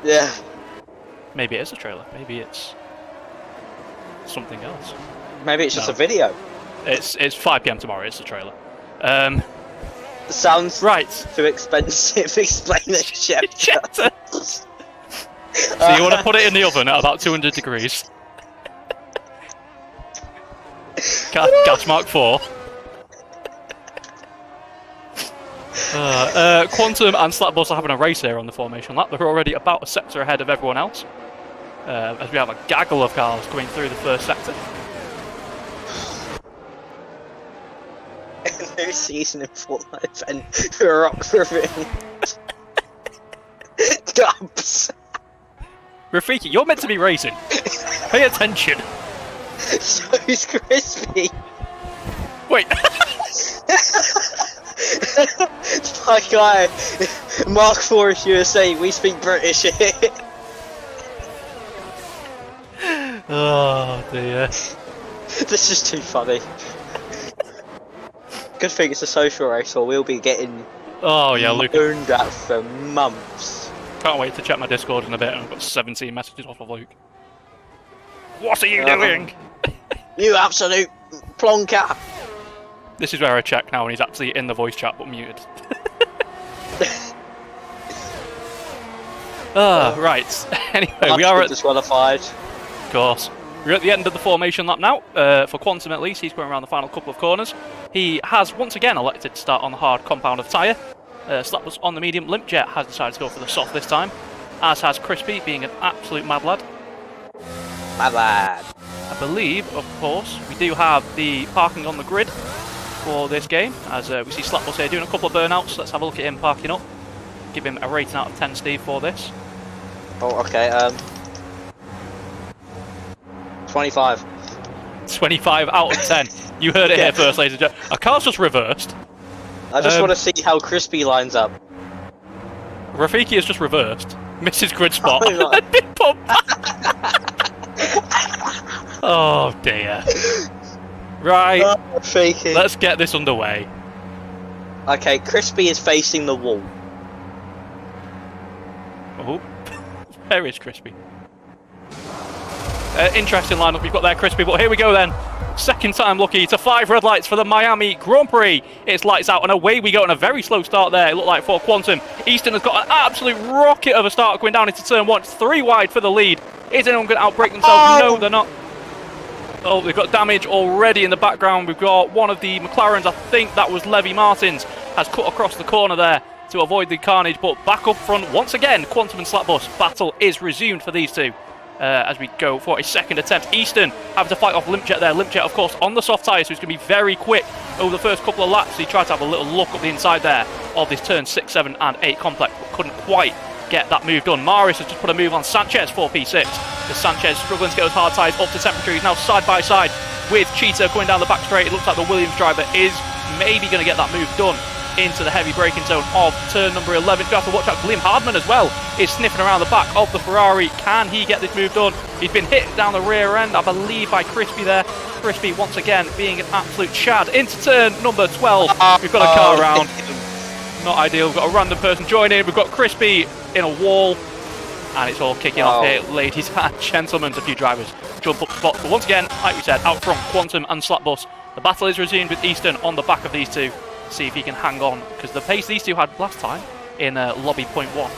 Yeah. Maybe it is a trailer. Maybe it's something else. Maybe it's just No. a video. It's 5 PM tomorrow. It's the trailer. Sounds Right. too expensive. Explain it, chapter. So you want to put it in the oven at about 200 degrees. Gas mark 4. Quantum and Slapbus are having a race here on the formation lap. They're already about a sector ahead of everyone else. As we have a gaggle of cars going through the first sector. New season in Fortnite event for rock ribbon. Dubs. Rafiki, you're meant to be racing. Pay attention. So is Crispy. Wait. My guy, Mark Forrest USA, we speak British here. Oh dear. This is too funny. Good thing it's a social race or we'll be getting Oh yeah, Luke. owned at for months. Can't wait to check my Discord in a bit, and I've got 17 messages off of Luke. What are you doing? You absolute plonker! This is where I check now, and he's actually in the voice chat but muted. Right. Anyway, we are at disqualified. Of course. We're at the end of the formation lap now. For Quantum at least, he's going around the final couple of corners. He has once again elected to start on the hard compound of tyre. Slapbus on the medium. Limpjet has decided to go for the soft this time, as has Crispy, being an absolute mad lad. My bad. I believe, of course, we do have the parking on the grid for this game, as we see Slapbus here doing a couple of burnouts. Let's have a look at him parking up. Give him a rating out of 10, Steve, for this. Oh, okay, 25. 25 out of 10. You heard it here first, ladies and gentlemen. Our car's just reversed. I just want to see how Crispy lines up. Rafiki has just reversed. Misses grid spot. Oh, And been put back. Oh dear. Right. Rafiki. Let's get this underway. Okay, Crispy is facing the wall. Oh. Where is Crispy? Interesting lineup we've got there, Crispy, but here we go then. Second time lucky to 5 red lights for the Miami Grand Prix. It's lights out and away we go on a very slow start there, it looked like, for Quantum. Easton has got an absolute rocket of a start going down into turn 1. It's 3 wide for the lead. Is anyone going to outbrake themselves? No, they're not. Oh, they've got damage already in the background. We've got one of the McLarens, I think that was Levy Martins, has cut across the corner there to avoid the carnage, but back up front once again, Quantum and Slapbus. Battle is resumed for these two. As we go for a second attempt. Easton having to fight off Limpjet there. Limpjet, of course, on the soft tyre, so he's going to be very quick over the first couple of laps. He tried to have a little look up the inside there of this turn 6, 7 and 8 complex, but couldn't quite get that move done. Marius has just put a move on Sanchez for P6. The Sanchez struggling to get those hard tyres up to temperature. He's now side by side with Cheetah going down the back straight. It looks like the Williams driver is maybe going to get that move done into the heavy braking zone of turn number 11. You have to watch out. Liam Hardman as well is sniffing around the back of the Ferrari. Can he get this move done? He's been hit down the rear end, I believe, by Crispy there. Crispy once again being an absolute chad into turn number 12. We've got a car around. Not ideal. We've got a random person joining. We've got Crispy in a wall. And it's all kicking off here, ladies and gentlemen. A few drivers jump up the spots. But once again, like we said, out front, Quantum and Slapbus. The battle is resumed with Easton on the back of these two. See if he can hang on, because the pace these two had last time in lobby point 1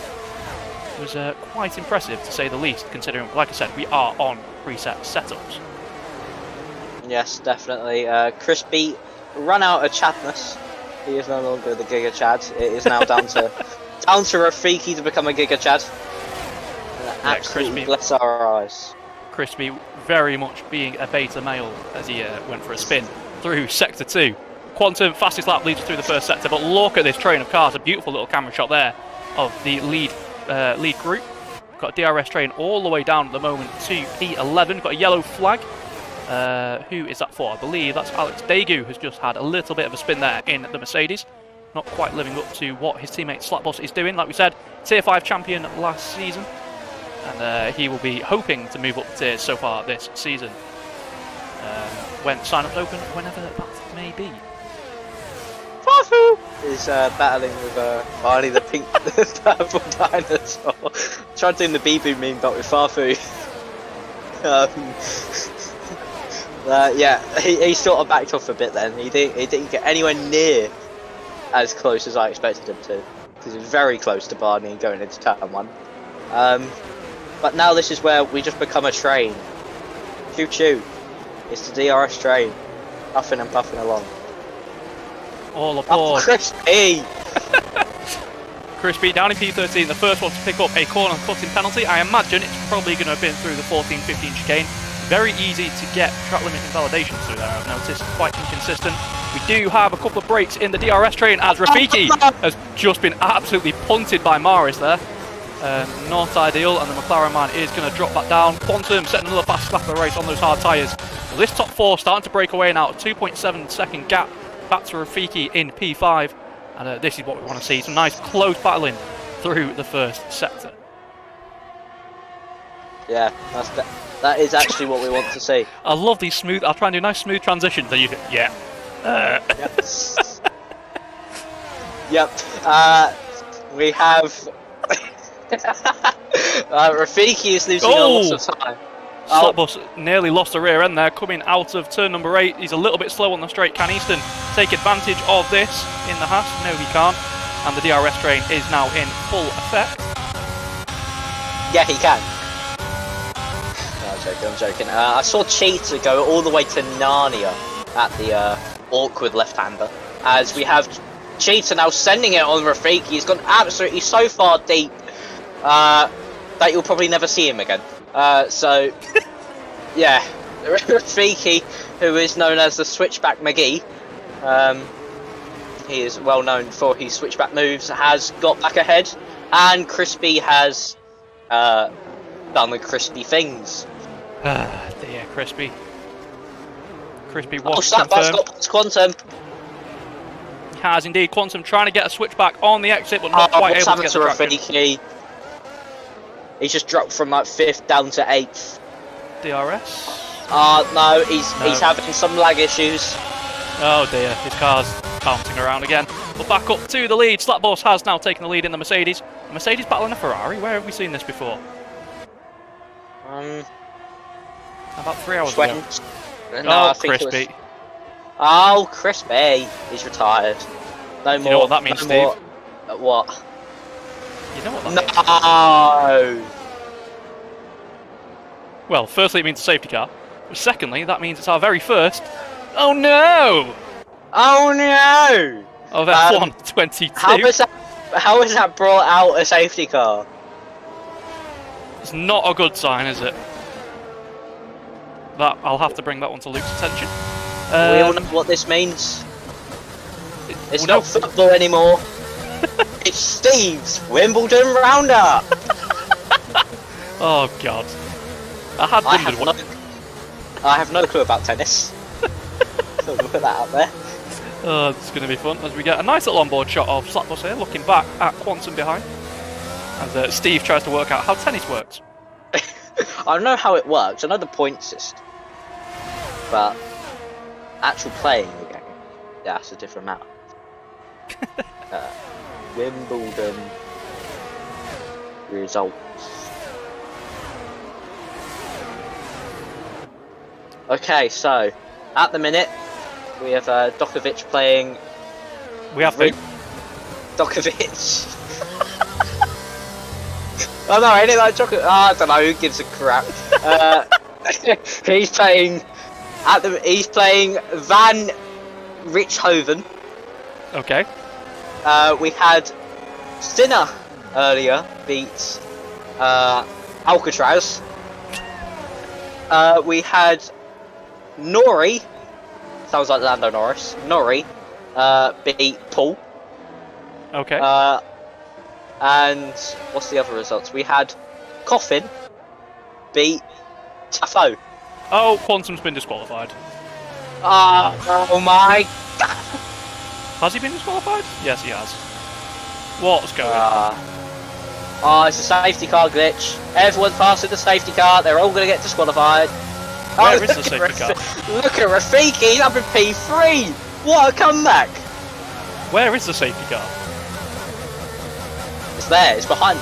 was quite impressive, to say the least, considering, like I said, we are on preset setups. Yes, definitely. Crispy run out of Chadness. He is no longer the Giga Chad. It is now down to Rafiki to become a Giga Chad. Absolutely Crispy, bless our eyes. Crispy very much being a beta male as he went for a spin through sector 2. Quantum, fastest lap, leads us through the first sector, but look at this train of cars. A beautiful little camera shot there of the lead group. Got a DRS train all the way down at the moment to P11. Got a yellow flag. Who is that for? I believe that's Alex Dagu, who's just had a little bit of a spin there in the Mercedes. Not quite living up to what his teammate Slapbus is doing. Like we said, Tier 5 champion last season. And he will be hoping to move up tiers so far this season. When sign-ups open, whenever that may be. is battling with Barney the pink, the purple dinosaur. Tried doing the Bee-Boo meme, but with Farfu. Yeah, he sort of backed off a bit then. He didn't get anywhere near as close as I expected him to, because he was very close to Barney going into turn 1. But now this is where we just become a train. Choo choo. It's the DRS train, puffing and puffing along. All aboard. Oh, Crispy! Crispy down in P13, the first one to pick up a corner cutting penalty. I imagine it's probably going to have been through the 14-15 chicane. Very easy to get track limit invalidations through there, I've noticed. Quite inconsistent. We do have a couple of breaks in the DRS train as Rafiki has just been absolutely punted by Maris there. Not ideal, and the McLaren man is going to drop back down. Quantum setting another fast lap of the race on those hard tyres. Well, this top 4 starting to break away now. 2.7 second gap back to Rafiki in P5. And this is what we want to see. Some nice close battling through the first sector. Yeah, that is actually what we want to see. I love these smooth. I'll try and do nice smooth transitions. So you can, yeah. Yep. Yep. We have. Rafiki is losing a lot of time. Slotbus nearly lost the rear end there, coming out of turn number 8. He's a little bit slow on the straight. Can Easton take advantage of this in the Haas? No, he can't. And the DRS train is now in full effect. Yeah, he can. No, I'm joking. I saw Cheetah go all the way to Narnia at the awkward left-hander. As we have Cheetah now sending it on Rafiki. He's gone absolutely so far deep that you'll probably never see him again. So, yeah, Rafiki, who is known as the Switchback McGee, he is well known for his switchback moves, has got back ahead, and Crispy has done the Crispy things. Ah, dear, Crispy. Crispy Oh, was snap, that's confirmed. got Quantum. He has indeed. Quantum trying to get a switchback on the exit, but not quite what's able to get the happened to traction. Rafiki? He's just dropped from like 5th down to 8th. DRS? No, he's having some lag issues. Oh dear, his car's bouncing around again. But back up to the lead. Slapboss has now taken the lead in the Mercedes. The Mercedes battling a Ferrari? Where have we seen this before? About 3 hours ago. No, Oh, I think Crispy. it was... Oh, Crispy. He's retired. No more. You know what that means, no Steve? More. What? You know what that means? No! Well, firstly, it means a safety car. But secondly, that means it's our very first. Oh no! Oh no! Of F1 22. How is that brought out a safety car? It's not a good sign, is it? That I'll have to bring that one to Luke's attention. We all know what this means. It's well, not football anymore. It's Steve's Wimbledon Roundup. Oh god. I have no clue about tennis. So we'll put that out there. Oh, it's going to be fun as we get a nice little onboard shot of Slapbus here, looking back at Quantum behind. As Steve tries to work out how tennis works. I know how it works. I know the point system. But actual playing the game, yeah, that's a different matter. Wimbledon results. Okay, so at the minute we have Dokovic playing. We have to. Dokovic. Oh no, ain't it like chocolate? I don't know. Who gives a crap? He's playing he's playing Van Richthoven. Okay. We had Sinner earlier beat Alcatraz. We had Nori, sounds like Lando Norris. Nori beat Paul. Okay. And what's the other results? We had Coffin beat Tafo. Oh, Quantum's been disqualified. Oh my god! Has he been disqualified? Yes, he has. What's going on? It's a safety car glitch. Everyone's passing the safety car. They're all going to get disqualified. Where is the safety car? Look at Rafiki. He's up in P3. What a comeback! Where is the safety car? It's there. It's behind.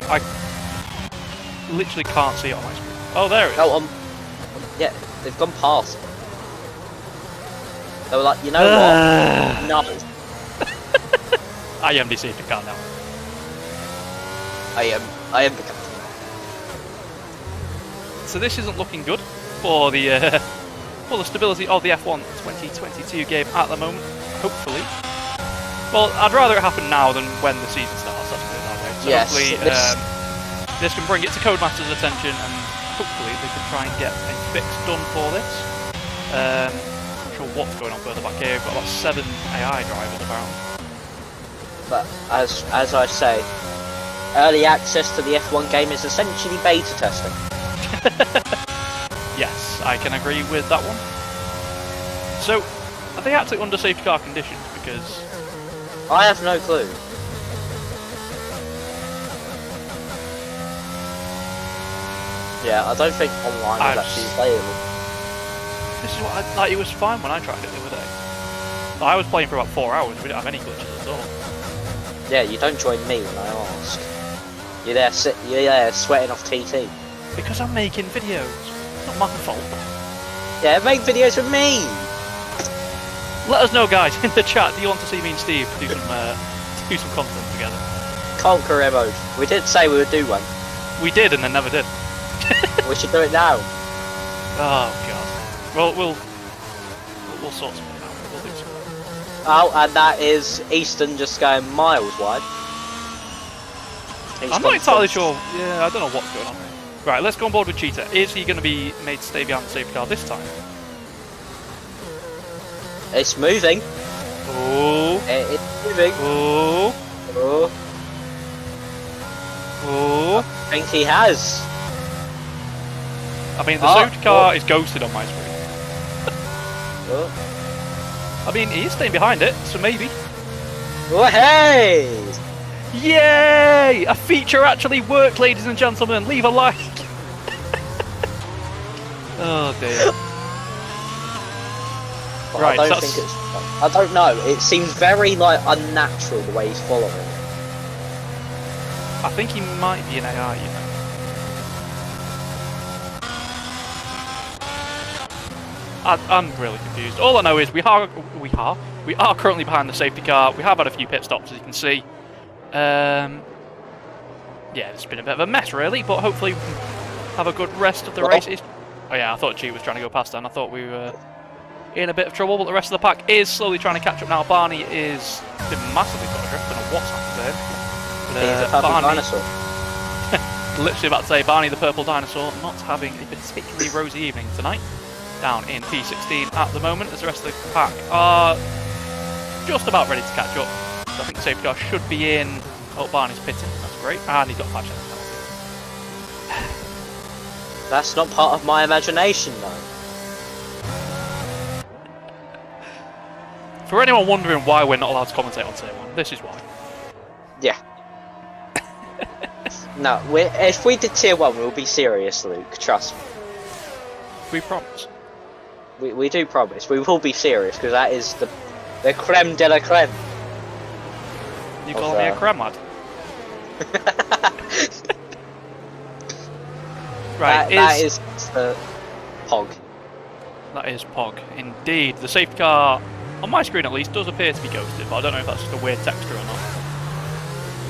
I literally can't see it on my screen. Oh, there it is. Oh, yeah, they've gone past. They were like, you know what? No. I am the safety car now. I am the captain. So this isn't looking good for the stability of the F1 2022 game at the moment. Hopefully, well, I'd rather it happen now than when the season starts. Let's put it that way. So yes, hopefully, this can bring it to Codemasters' attention, and hopefully they can try and get a fix done for this. Not sure what's going on further back here. We've got about 7 AI drivers apparently. But as I say, early access to the F1 game is essentially beta testing. Yes, I can agree with that one. So, are they actually under safety car conditions? Because I have no clue. Yeah, I don't think online is actually available. This is what like. It was fine when I tried it the other day. I was playing for about 4 hours. We didn't have any glitches at all. Yeah, you don't join me when I ask. You're there sweating off TT. Because I'm making videos. It's not my fault. Yeah, make videos with me! Let us know, guys, in the chat. Do you want to see me and Steve do some content together? Can't career mode. We did say we would do one. We did, and then never did. We should do it now. Oh god. Well, we'll sort something out. We'll do something. Oh, and that is Easton just going miles wide. I'm not entirely sure. Yeah, I don't know what's going on here. Right, let's go on board with Cheetah. Is he going to be made to stay behind the safety car this time? It's moving. Oh. It's moving. Oh. Oh. Oh. I think he has. I mean, the safety car is ghosted on my screen. I mean, he is staying behind it, so maybe. Oh, hey! Yay! A feature actually worked, ladies and gentlemen. Leave a like. Oh dear. But Right, I don't know. It seems very unnatural the way he's following. I think he might be an AI, you know. I'm really confused. All I know is we are currently behind the safety car. We have had a few pit stops, as you can see. Yeah, it's been a bit of a mess, really, but hopefully we can have a good rest of the races. Oh yeah, I thought G was trying to go past then. I thought we were in a bit of trouble, but the rest of the pack is slowly trying to catch up now. Barney is been massively got adrift. I don't know what's happened there. But, he's a purple dinosaur. Literally about to say, Barney the purple dinosaur not having a particularly rosy evening tonight. Down in P16 at the moment, as the rest of the pack are just about ready to catch up. So I think the safety car should be in. Oh, Barney's pitting. That's great. And he's got 5 seconds. That's not part of my imagination, though. For anyone wondering why we're not allowed to commentate on Tier 1, this is why. Yeah. No, if we did Tier 1, we'll be serious, Luke. Trust me. We promise. We do promise. We will be serious, because that is the creme de la creme. You call me a creme lad? Right, that is the Pog. That is Pog, indeed. The safety car, on my screen at least, does appear to be ghosted, but I don't know if that's just a weird texture or not.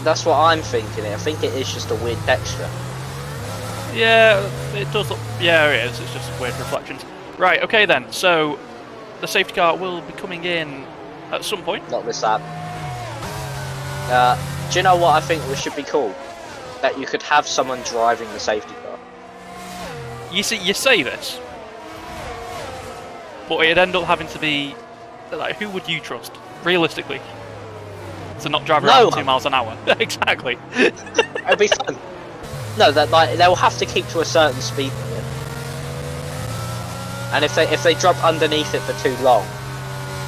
That's what I'm thinking. I think it is just a weird texture. Yeah, it does look... Yeah, it is. It's just weird reflections. Right, okay then. So, the safety car will be coming in at some point. Not this app. Do you know what I think should be cool? That you could have someone driving the safety car. You see, you say this, but it'd end up having to be... Like, who would you trust, realistically, to not drive around 2 miles an hour? Exactly. It'd be fun. No, they'll have to keep to a certain speed limit. And if they drop underneath it for too long,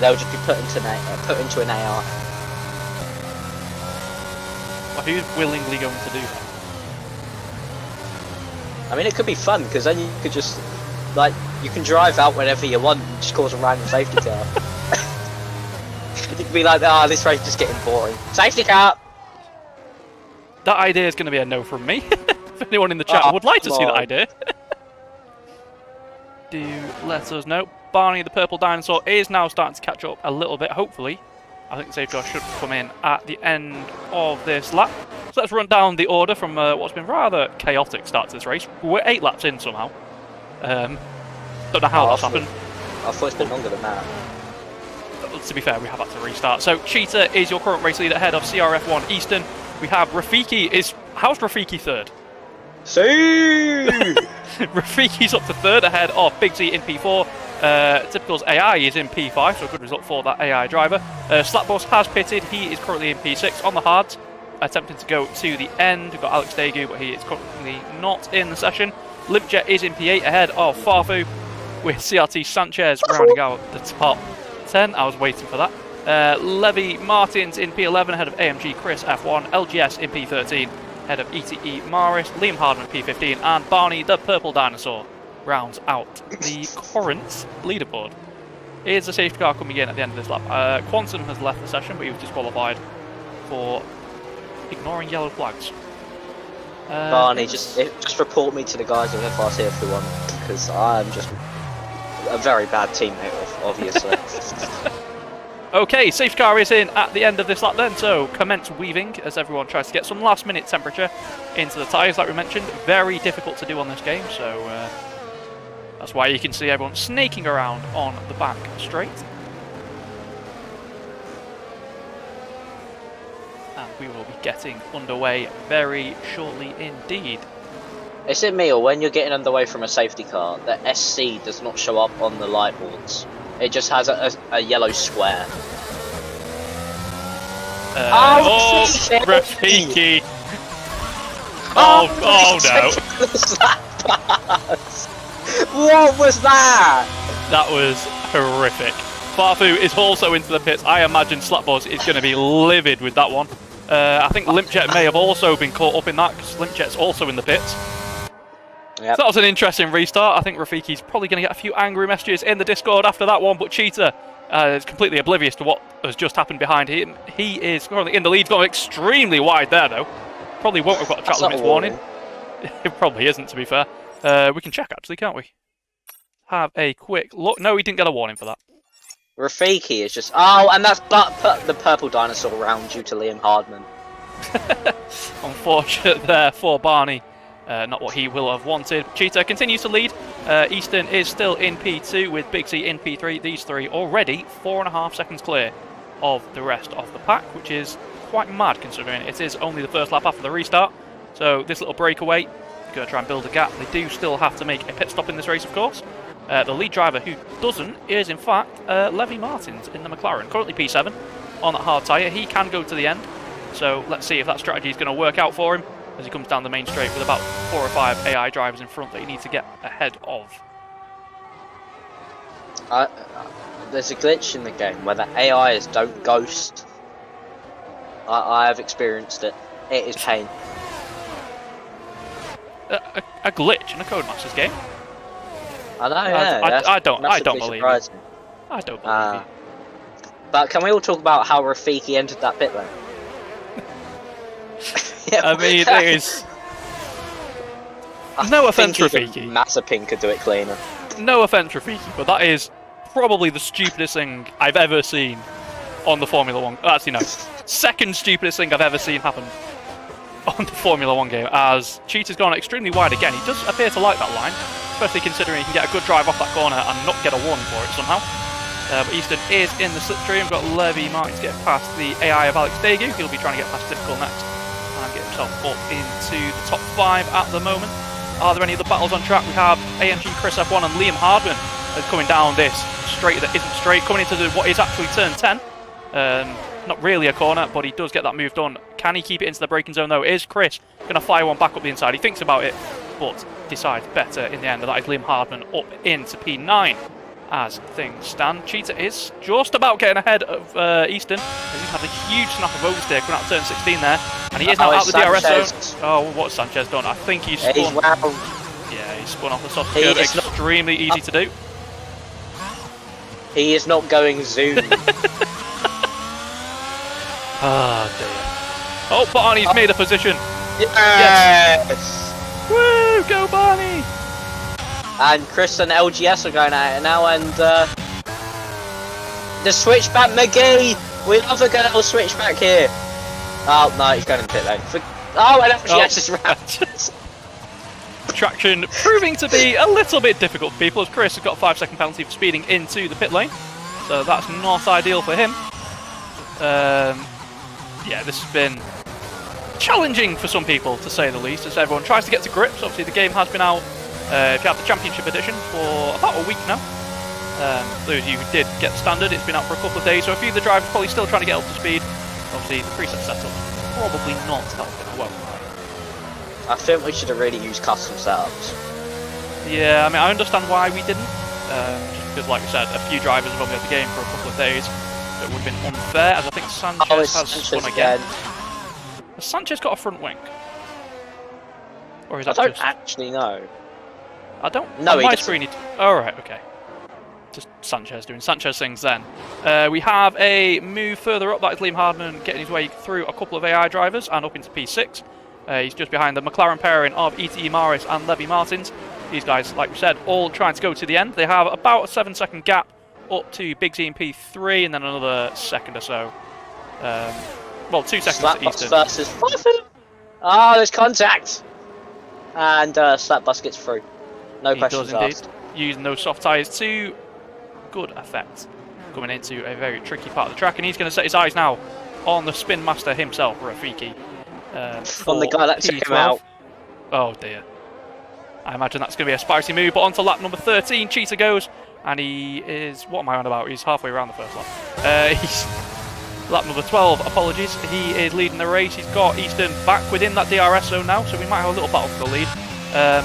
they'll just be put into an AR. Well, who's willingly going to do that? I mean, it could be fun because then you could just you can drive out whenever you want and just cause a random safety car. You'd be like, ah, this race is just getting boring. Safety car! That idea is going to be a no from me. If anyone in the chat would like to see that idea, do let us know. Barney the purple dinosaur is now starting to catch up a little bit, hopefully. I think safety car should come in at the end of this lap. So let's run down the order from what's been rather chaotic start to this race. We're 8 laps in somehow. Don't know how that's happened. I thought it's been longer than that. To be fair, we have had to restart. So Cheetah is your current race leader ahead of CRF1 Eastern. We have Rafiki how's Rafiki third? See! Rafiki's up to third ahead of Big Z in P4. Typical's AI is in P5, so a good result for that AI driver. Slapboss has pitted. He is currently in P6 on the hards, attempting to go to the end. We've got Alex Degu, but he is currently not in the session. Limpjet is in P8 ahead of Farfu, with CRT Sanchez rounding out the top 10. I was waiting for that. Levy Martins in P11 ahead of AMG Chris F1. LGS in P13 ahead of ETE Maris. Liam Hardman P15, and Barney the purple dinosaur rounds out the current leaderboard. Here's the safety car coming in at the end of this lap. Quantum has left the session, but he was disqualified for ignoring yellow flags. Barney, just report me to the guys at FRC if you want, because I'm just a very bad teammate, obviously. Okay, safety car is in at the end of this lap then, so commence weaving as everyone tries to get some last minute temperature into the tyres, like we mentioned. Very difficult to do on this game, so that's why you can see everyone snaking around on the back straight. And we will be getting underway very shortly indeed. Is it me, or when you're getting underway from a safety car, the SC does not show up on the light boards? It just has a yellow square. Rafiki! Oh no! What was that? That was horrific. Farfu is also into the pits. I imagine Slapboss is going to be livid with that one. I think Limpjet may have also been caught up in that, because Limpjet's also in the pits. Yep. So that was an interesting restart. I think Rafiki's probably going to get a few angry messages in the Discord after that one, but Cheetah is completely oblivious to what has just happened behind him. He is currently in the lead, gone extremely wide there though. Probably won't have got a track limits warning. It probably isn't, to be fair. We can check actually, can't we? Have a quick look. No, we didn't get a warning for that. Rafiki is just... Oh, and that's the purple dinosaur round due to Liam Hardman. Unfortunate there for Barney. Not what he will have wanted. Cheetah continues to lead. Easton is still in P2 with Big C in P3. These three already 4.5 seconds clear of the rest of the pack, which is quite mad considering it is only the first lap after the restart. So this little breakaway, going to try and build a gap. They do still have to make a pit stop in this race, of course. The lead driver who doesn't is in fact Levy Martins in the McLaren, currently P7 on that hard tyre. He can go to the end, so let's see if that strategy is going to work out for him as he comes down the main straight with about 4 or 5 AI drivers in front that he needs to get ahead of. There's a glitch in the game where the AIs don't ghost. I have experienced it. It is pain. A glitch in a Codemasters game? I know, yeah. I don't believe it. I don't believe it. But can we all talk about how Rafiki entered that pit lane? Yeah, I mean, there is... No offence, Rafiki. Mazepin could do it cleaner. No offence, Rafiki, but that is probably the stupidest thing I've ever seen on the Formula 1. Actually, no. Second stupidest thing I've ever seen happen on the Formula 1 game, as Cheetah's gone extremely wide again. He does appear to like that line, especially considering he can get a good drive off that corner and not get a warning for it somehow. But Easton is in the slipstream. We've got Levy Martins get past the AI of Alex Degu. He'll be trying to get past Typical next and get himself up into the top 5 at the moment. Are there any other battles on track? We have AMG Chris F1 and Liam Hardman coming down this straight that isn't straight, coming into what is actually turn 10. Not really a corner, but he does get that move done. Can he keep it into the braking zone though? Is Chris going to fire one back up the inside? He thinks about it, but decides better in the end. That is Liam Hardman up into P9 as things stand. Cheetah is just about getting ahead of Easton. He's had a huge snap of oversteer coming out of turn 16 there, and he is now out of the DRS zone. Oh, what's Sanchez done? I think he's spun. Yeah, he's spun off the soft curve. Extremely easy to do. He is not going zoom. Ah, dear. Oh, Barney's made a position. Yes! Woo! Go, Barney! And Chris and LGS are going at it now, and the switchback McGee! We love a good little switchback here. Oh, no, he's going in the pit lane. Oh, and LGS is round. Traction proving to be a little bit difficult for people, as Chris has got a 5-second penalty for speeding into the pit lane. So that's not ideal for him. Yeah, this has been challenging for some people, to say the least, as everyone tries to get to grips. Obviously, the game has been out, if you have the Championship Edition, for about a week now. Those of you who did get standard, it's been out for a couple of days, so a few of the drivers probably still trying to get up to speed. Obviously, the preset setup probably not helping, I won't lie. I think we should have really used custom setups. Yeah, I mean, I understand why we didn't. Just because, like I said, a few drivers have only had the game for a couple of days. So it would have been unfair, as I think Sanchez has spun again. Has Sanchez got a front wing? Or is that I don't actually know. I don't. No, on my screen. Oh, right, okay. Just Sanchez doing Sanchez things then. We have a move further up. That is Liam Hardman getting his way through a couple of AI drivers and up into P6. He's just behind the McLaren pairing of E.T. Maris and Levy Martins. These guys, like we said, all trying to go to the end. They have about a 7-second gap up to Big Z in P3 and then another second or so. Well, 2 seconds to Eastern. Versus oh, there's contact! And Slapbus gets through. No questions asked. Using those soft tyres to good effect. Coming into a very tricky part of the track, and he's going to set his eyes now on the Spin Master himself, Rafiki. On the guy that took him out. Oh dear. I imagine that's going to be a spicy move, but on to lap number 13, Cheetah goes, and he is, what am I on about? He's halfway around the first lap. He's lap number 12, apologies. He is leading the race. He's got Easton back within that DRS zone now, so we might have a little battle for the lead.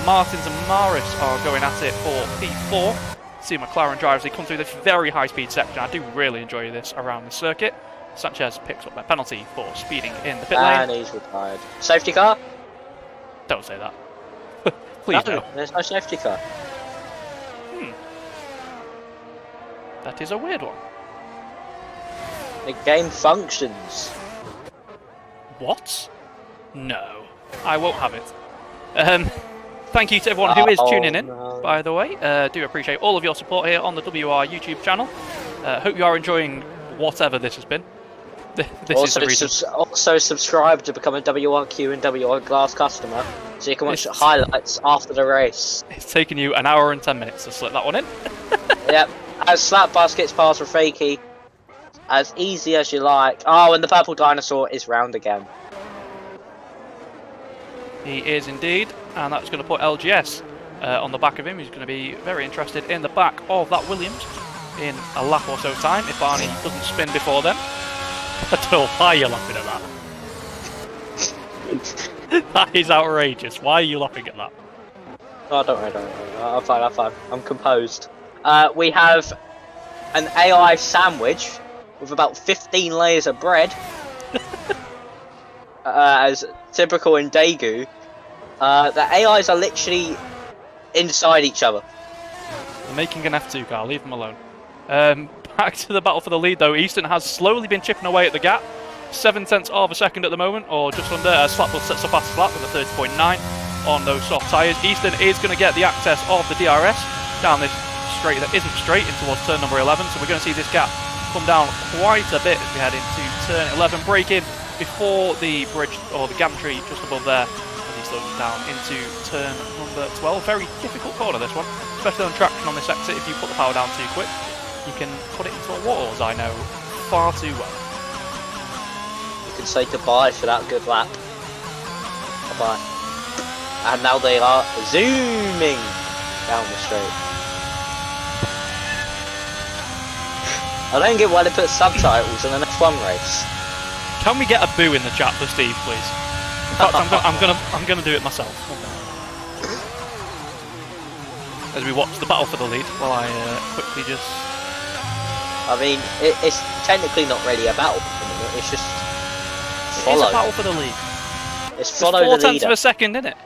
Martins and Maris are going at it for P4. See McLaren drivers, they come through this very high-speed section. I do really enjoy this around the circuit. Sanchez picks up their penalty for speeding in the pit lane. And he's retired. Safety car? Don't say that. Please no. There's no safety car. That is a weird one. The game functions. What? No. I won't have it. Thank you to everyone who is tuning in, by the way. Do appreciate all of your support here on the WR YouTube channel. Hope you are enjoying whatever this has been. This also, is the reason. Also subscribe to become a WRQ and WR Glass customer, so you can watch the highlights after the race. It's taken you an hour and 10 minutes to slip that one in. Yep, as Slapbus gets past Rafiki, as easy as you like. Oh, and the purple dinosaur is round again. He is indeed, and that's going to put LGS on the back of him. He's going to be very interested in the back of that Williams in a lap or so time, if Barney doesn't spin before then. I don't know why you're laughing at that. That is outrageous. Why are you laughing at that? Oh, don't worry. I'm fine. I'm composed. We have an AI sandwich with about 15 layers of bread. As typical in Daegu. The AIs are literally inside each other. They're making an F2 car, leave them alone. Back to the battle for the lead though. Easton has slowly been chipping away at the gap. 7/10 of a second at the moment, or just under. Slapbus sets a fast lap with a 30.9 on those soft tyres. Easton is going to get the access of the DRS down this straight that isn't straight in towards turn number 11, so we're going to see this gap come down quite a bit as we head into turn 11. Braking before the bridge, or the gantry just above there, as he slows down into turn number 12. Very difficult corner this one, especially on traction on this exit. If you put the power down too quick, you can put it into a wall, as I know far too well. You can say goodbye for that good lap. Bye-bye. And now they are zooming down the straight. I don't get why they put subtitles in an F1 race. Can we get a boo in the chat for Steve, please? In fact, I'm gonna do it myself. As we watch the battle for the lead, while I quickly just. I mean, it's technically not really a battle for the minute. It's just follow. It's a battle for the lead. It's follow the leader. 4/10 of a second, isn't it?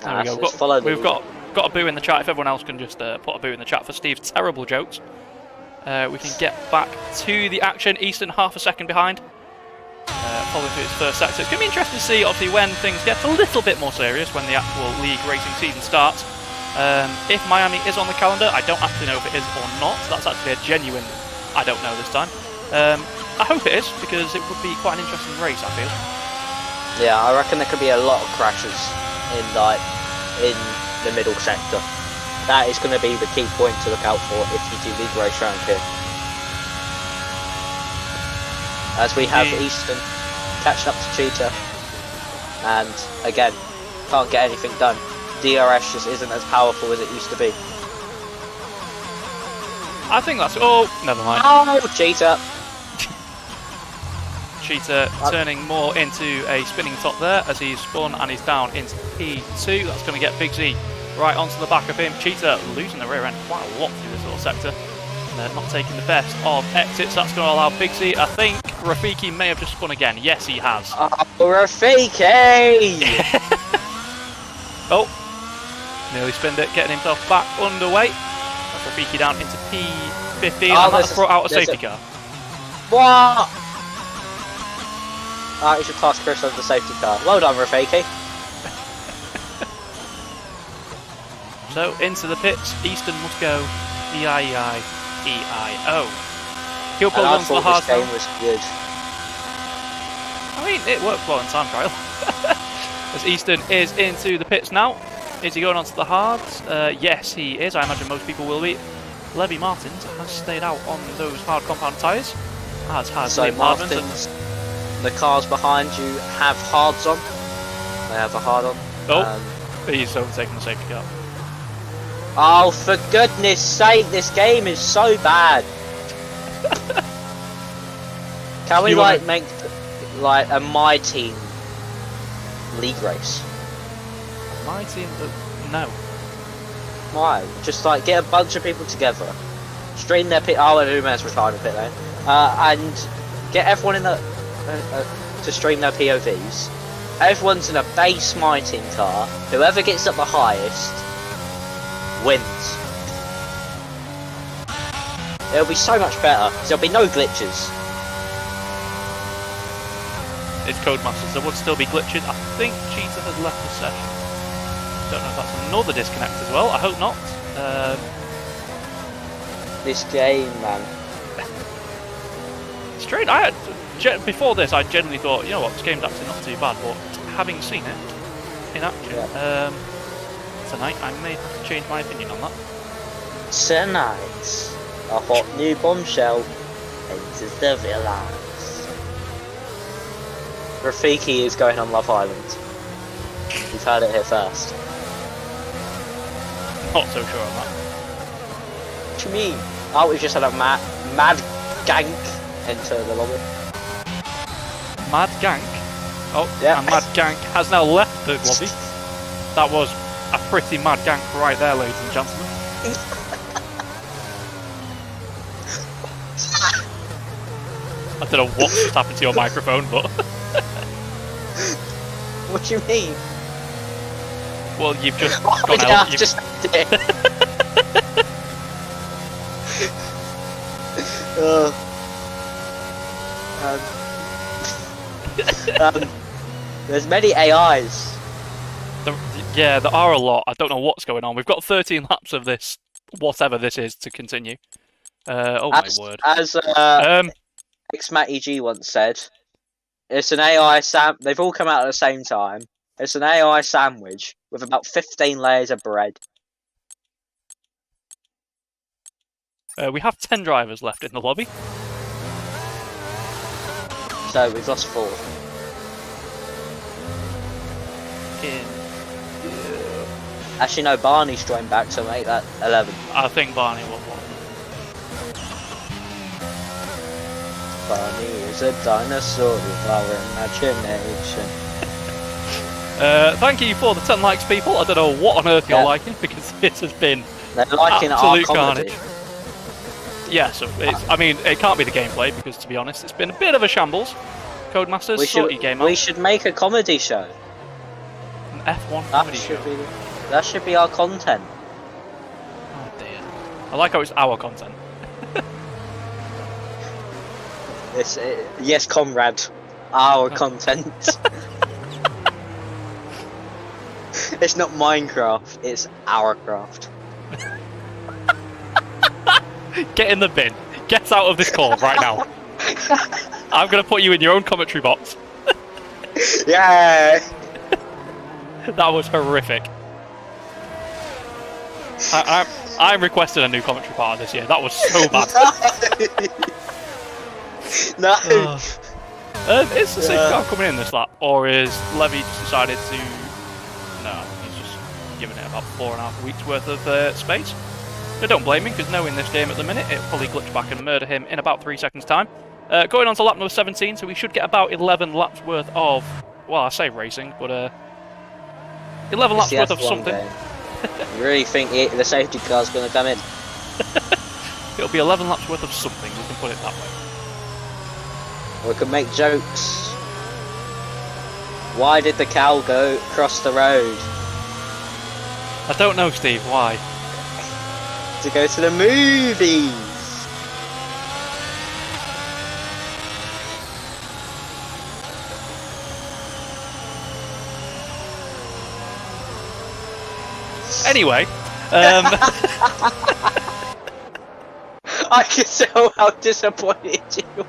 There we go. We've got a boo in the chat. If everyone else can just put a boo in the chat for Steve's terrible jokes. We can get back to the action. Easton half a second behind. following through its first sector. It's going to be interesting to see, obviously, when things get a little bit more serious, when the actual league racing season starts. If Miami is on the calendar, I don't actually know if it is or not. That's actually a genuine I don't know this time. I hope it is, because it would be quite an interesting race, I feel. Yeah, I reckon there could be a lot of crashes in the middle sector. That is going to be the key point to look out for if you do league race round here. As we have Eastern catching up to Cheetah, and again, can't get anything done. DRS just isn't as powerful as it used to be. I think that's... Oh, never mind. Oh, Cheetah! Cheetah turning more into a spinning top there as he's spun and he's down into P2. That's going to get Big Z right onto the back of him. Cheetah losing the rear end quite a lot through this little sector. Not taking the best of exits. That's going to allow Big Z. I think Rafiki may have just spun again. Yes, he has. Oh, Rafiki! Oh, nearly spinned it, getting himself back underway. That's Rafiki down into P15, and that's brought out a safety car. What? He should pass Chris over the safety car. Well done, Rafiki. So, into the pits. Eastern must go E-I-E-I-E-I-O. He'll pull onto the hard game was good. I mean, it worked well in time trial. As Eastern is into the pits now. Is he going onto the hards? Yes, he is. I imagine most people will be. Levy Martins has stayed out on those hard compound tyres. As has so Liam Martins, the cars behind you have hards on. They have a hard on. Oh, he's overtaking the safety car. Oh, for goodness sake, this game is so bad. Can we make like a my team league race? My team? No. Why? Just like get a bunch of people together, stream their pit. Oh, Uma's retired a pit lane, and get everyone in the to stream their POVs. Everyone's in a base my team car. Whoever gets up the highest wins. It'll be so much better. There'll be no glitches. It's Codemasters. There would still be glitches. I think Cheetah has left the session. Don't know if that's another disconnect as well. I hope not. This game, man. Straight. Before this, I generally thought, you know what, this game's actually not too bad. But having seen it in action tonight, I may have to change my opinion on that. Tonight, a hot new bombshell enters the villas. Rafiki is going on Love Island. You've heard it here first. Not so sure on that. What do you mean? Oh, we've just had a mad gank enter the lobby. Mad Gank? Oh, yeah. And Mad Gank has now left the lobby. That was a pretty mad gank right there, ladies and gentlemen. I don't know what just happened to your microphone, but... What do you mean? Well, you've just gone out. Yeah, you've... just did. There's many AIs. Yeah, there are a lot. I don't know what's going on. We've got 13 laps of this, whatever this is, to continue. Oh my word. As ex-Matty G once said, it's an AI they've all come out at the same time. It's an AI sandwich with about 15 layers of bread. We have 10 drivers left in the lobby. So we've lost 4. Actually, no, Barney's joined back, so make that 11. I think Barney will win. Barney is a dinosaur of our imagination. Thank you for the 10 likes, people. I don't know what on earth you're liking, because this has been They're liking absolute our comedy. carnage. Yeah, so I mean, it can't be the gameplay, because to be honest, it's been a bit of a shambles. Codemasters, sort your game out. We should make a comedy show. An F1 comedy show. That should be our content. Oh dear. I like how it's our content. Yes, comrade. our content. It's not Minecraft, it's our craft. Get in the bin. Get out of this call right now. I'm going to put you in your own commentary box. Yeah. That was horrific. I'm requesting a new commentary partner this year. That was so bad. No. Is the safety car coming in this lap, or is Levy just decided to? No, he's just giving it about 4.5 weeks worth of space. I don't blame him, because knowing this game at the minute, it'll probably glitch back and murder him in about 3 seconds' time. Going on to lap number 17, so we should get about 11 laps worth of, well, I say racing, but 11 laps worth of something. You really think the safety car's going to come in? It'll be 11 laps worth of something, we can put it that way. We could make jokes. Why did the cow go across the road? I don't know, Steve, why? To go to the movies. Anyway, I can tell how disappointed you were.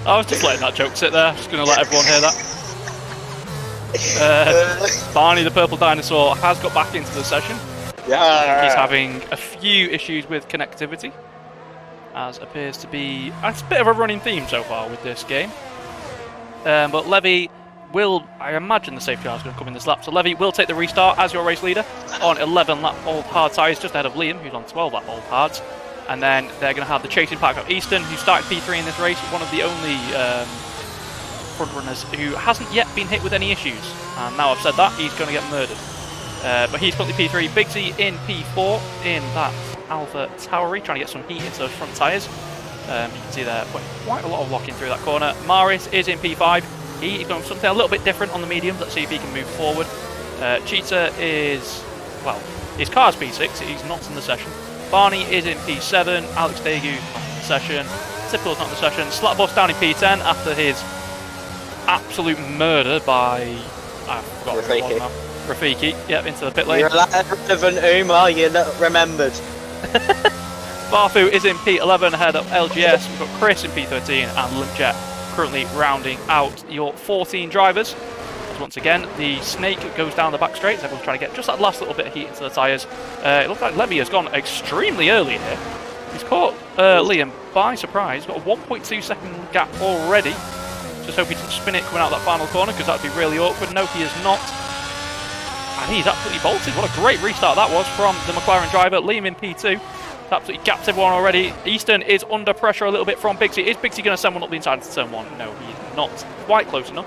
I was just letting that joke sit there, just going to let everyone hear that. Barney the purple dinosaur has got back into the session. Yeah. He's having a few issues with connectivity, as appears to be, it's a bit of a running theme so far with this game. But Levy will, I imagine the safety car is going to come in this lap, so Levy will take the restart as your race leader on 11 lap old hard tyres, just ahead of Liam, who's on 12 lap old hards. And then they're going to have the chasing pack of Easton, who started P3 in this race, one of the only front runners who hasn't yet been hit with any issues. And now I've said that, he's going to get murdered. But he's currently P3, Bigsy in P4 in that Alpha Tauri, trying to get some heat into those front tyres. You can see they're putting quite a lot of locking through that corner. Maris is in P5. He's going something a little bit different on the mediums. Let's see if he can move forward. Cheetah is, well, his car's P6, he's not in the session. Barney is in P7, Alex Dagu not in the session, Typical's not in the session, Slapboss down in P10 after his absolute murder by, I forgot what it was now. Rafiki, yep, into the pit lane. You're relevant, Umar, you're not remembered. Barfu is in P11 ahead of LGS, we've got Chris in P13 and Limjet currently rounding out your 14 drivers. Once again, the snake goes down the back straight, so everyone's trying to get just that last little bit of heat into the tyres. It looks like Levy has gone extremely early here. He's caught Liam by surprise, got a 1.2 second gap already. Just hope he doesn't spin it coming out that final corner, because that would be really awkward. No, he is not. And he's absolutely bolted. What a great restart that was from the McLaren driver. Liam in P2. Absolutely gapped everyone already. Easton is under pressure a little bit from Bigsy. Is Bigsy going to send one up the inside of turn 1? No, he's not quite close enough,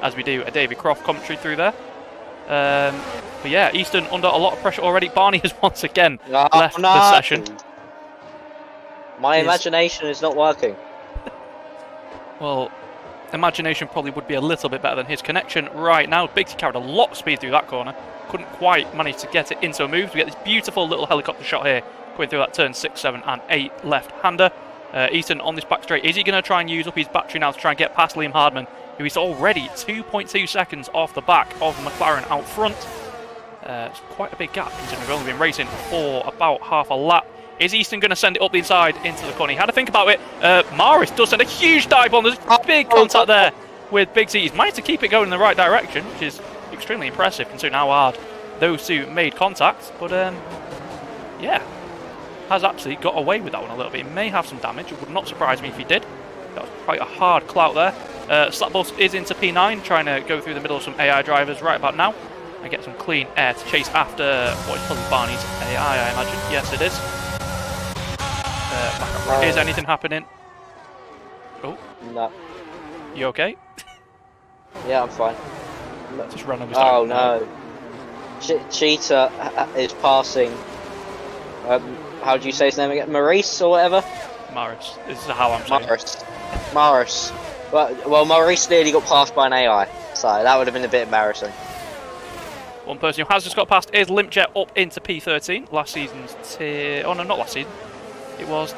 as we do a David Croft commentary through there. But yeah, Easton under a lot of pressure already. Barney has once again left the session. My imagination is not working. Well, imagination probably would be a little bit better than his connection right now. Bigsy carried a lot of speed through that corner. Couldn't quite manage to get it into a move. We get this beautiful little helicopter shot here, going through that turn 6, 7 and 8 left-hander. Easton on this back straight. Is he going to try and use up his battery now to try and get past Liam Hardman, who is already 2.2 seconds off the back of McLaren out front? It's quite a big gap, considering we've only been racing for about half a lap. Is Easton going to send it up the inside into the corner? He had to think about it. Maris does send a huge dive on. There's big contact there with Bigsy. He's managed to keep it going in the right direction, which is extremely impressive considering how hard those two made contact. But yeah, has actually got away with that one a little bit. He may have some damage. It would not surprise me if he did. That was quite a hard clout there. Slapbus is into P9, trying to go through the middle of some AI drivers right about now and get some clean air to chase after what is probably Barney's AI, I imagine. Yes, it is. Is anything happening? Oh. No. You okay? Yeah, I'm fine. Just run over. Oh no. Cheetah is passing. How do you say his name again? Maurice or whatever? Maris. This is how I'm saying. Maurice. Well, Maurice nearly got passed by an AI, so that would have been a bit embarrassing. One person who has just got past is Limpjet up into P13. Last season's oh no, not last season. It was,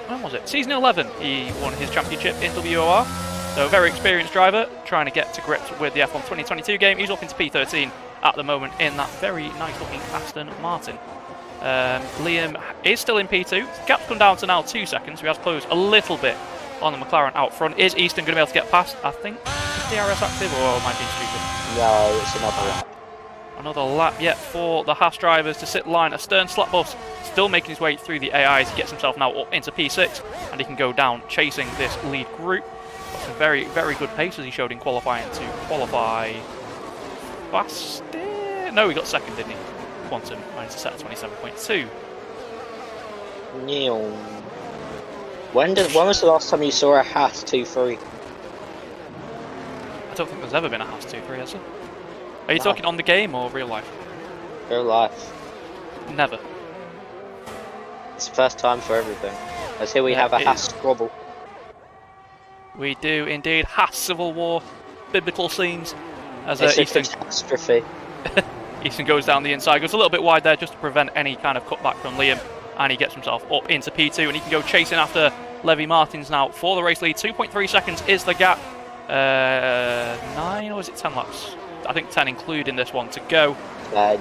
when was it? Season 11. He won his championship in WOR. So a very experienced driver trying to get to grips with the F1 2022 game. He's up into P13 at the moment in that very nice looking Aston Martin. Liam is still in P2. Gap's come down to now 2 seconds. So he has closed a little bit on the McLaren out front. Is Easton going to be able to get past? I think DRS active, or am I being stupid? No, it's another lap. Another lap yet for the Haas drivers to sit line. Astern Slapbus still making his way through the AIs. He gets himself now up into P6 and he can go down chasing this lead group. Got some very, very good pace as he showed in qualifying to qualify fast. No, he got second, didn't he? Quantum managed to set 27.2. When was the last time you saw a Haas 2-3? I don't think there's ever been a Haas 2-3, has there? Are you talking on the game or real life? Real life. Never. It's the first time for everything. As here we have a Haas squabble. We do indeed. Haas Civil War, biblical scenes. As It's a Easton, catastrophe. Easton goes down the inside, goes a little bit wide there just to prevent any kind of cutback from Liam, and he gets himself up into P2 and he can go chasing after Levy Martins now for the race lead. 2.3 seconds is the gap. 9 or is it 10 laps? I think 10 including this one to go. 10.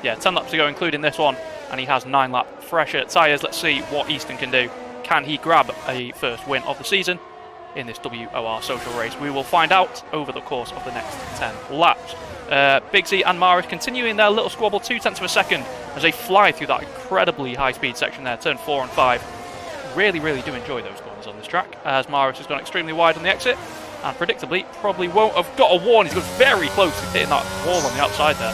Yeah, 10 laps to go including this one, and he has 9 lap fresher tyres. Let's see what Easton can do. Can he grab a first win of the season in this WOR social race? We will find out over the course of the next 10 laps. Big Z and Maris continuing their little squabble, 0.2 of a second as they fly through that incredibly high speed section there, turn 4 and 5. Really, really do enjoy those corners on this track, as Maris has gone extremely wide on the exit and predictably probably won't have got a warning. He's got very close to hitting that wall on the outside there.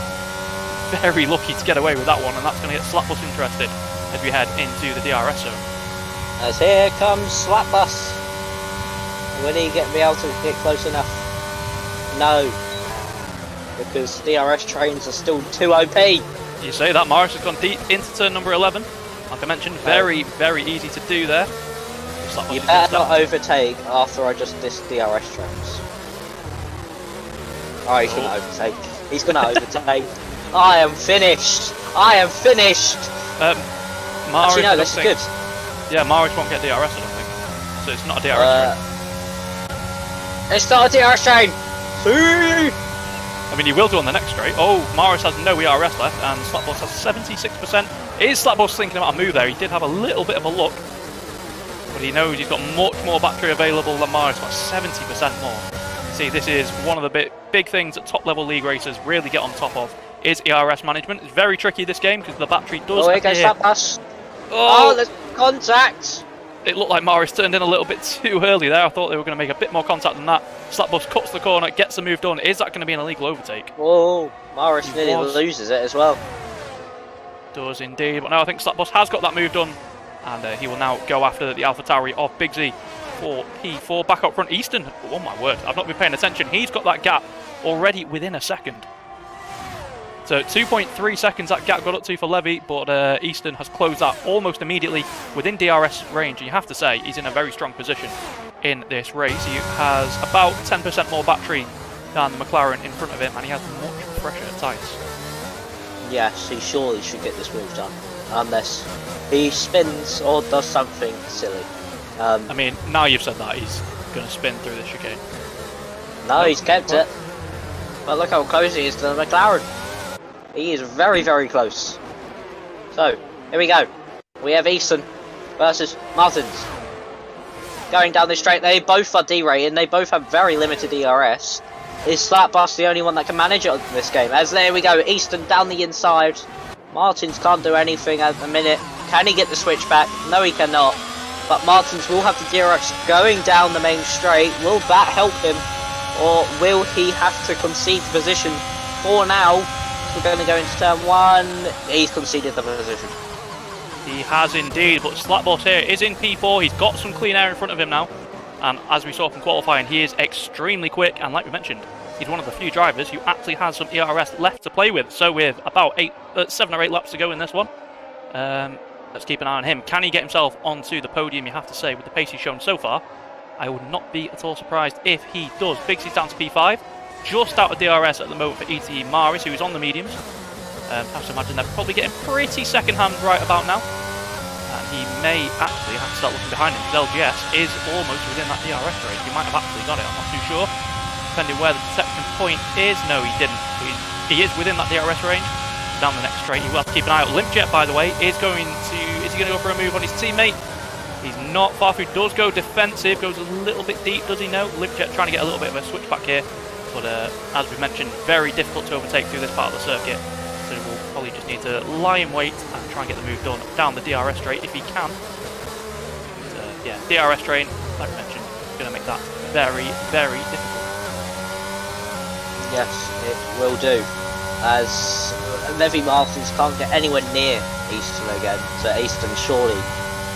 Very lucky to get away with that one, and that's going to get Slapbus interested as we head into the DRS zone. As here comes Slapbus. Will he be able to get close enough? No. Because DRS trains are still too OP. You say that. Maris has gone deep into turn number 11. Like I mentioned, very, very easy to do there. You better not overtake after I just dissed DRS trains. Oh, he's going to overtake. He's going to overtake. I am finished. I am finished. Maris, actually, no, this is good. Yeah, Maris won't get DRS, I don't think. So it's not a DRS train. It's not a DRS train. I mean, he will do on the next straight. Oh, Maris has no ERS left, and Slapbus has 76%. Is Slapbus thinking about a move there? He did have a little bit of a look, but he knows he's got much more battery available than Maris, got 70% more. See, this is one of the big things that top-level league racers really get on top of, is ERS management. It's very tricky this game, because the battery does here goes Slapbus. Oh, there's contact! It looked like Maris turned in a little bit too early there. I thought they were going to make a bit more contact than that. Slapbus cuts the corner, gets the move done. Is that going to be an illegal overtake? Oh, Maris nearly loses it as well. Does indeed. But now I think Slapbus has got that move done. And he will now go after the AlphaTauri of Big Z for P4. Back up front, Easton. Oh my word, I've not been paying attention. He's got that gap already within a second. So 2.3 seconds that gap got up to for Levy, but Easton has closed that almost immediately within DRS range. And you have to say, he's in a very strong position in this race. He has about 10% more battery than the McLaren in front of him, and he has much fresher tyres. Yes, he surely should get this move done, unless he spins or does something silly. I mean, now you've said that, he's going to spin through the chicane. No, he's kept it. But look how close he is to the McLaren. He is very, very close. So, here we go. We have Easton versus Martins. Going down this straight, they both are D-rated, they both have very limited ERS. Is Slapbus the only one that can manage it in this game? As there we go, Easton down the inside. Martins can't do anything at the minute. Can he get the switch back? No, he cannot. But Martins will have the DRS going down the main straight. Will that help him? Or will he have to concede the position for now? We're going to go into turn 1. He's conceded the position. He has indeed, but Slapbus here is in P4. He's got some clean air in front of him now. And as we saw from qualifying, he is extremely quick. And like we mentioned, he's one of the few drivers who actually has some ERS left to play with. So with about 7 or 8 laps to go in this one, let's keep an eye on him. Can he get himself onto the podium, you have to say, with the pace he's shown so far? I would not be at all surprised if he does. Big C's down to P5. Just out of DRS at the moment for ETE Maris, who is on the mediums. I have to imagine they're probably getting pretty second-hand right about now. And he may actually have to start looking behind him because LGS is almost within that DRS range. He might have actually got it, I'm not too sure. Depending where the detection point is. No, he didn't. He is within that DRS range. Down the next straight, he will have to keep an eye out. Limpjet, by the way, is he going to go for a move on his teammate? He's not far through, does go defensive, goes a little bit deep, does he know? Limpjet trying to get a little bit of a switchback here. But as we mentioned, very difficult to overtake through this part of the circuit. So we'll probably just need to lie in wait and try and get the move done down the DRS straight if he can. But, yeah, DRS train, like I mentioned, going to make that very, very difficult. Yes, it will do. As Levy Martins can't get anywhere near Easton again, so Easton surely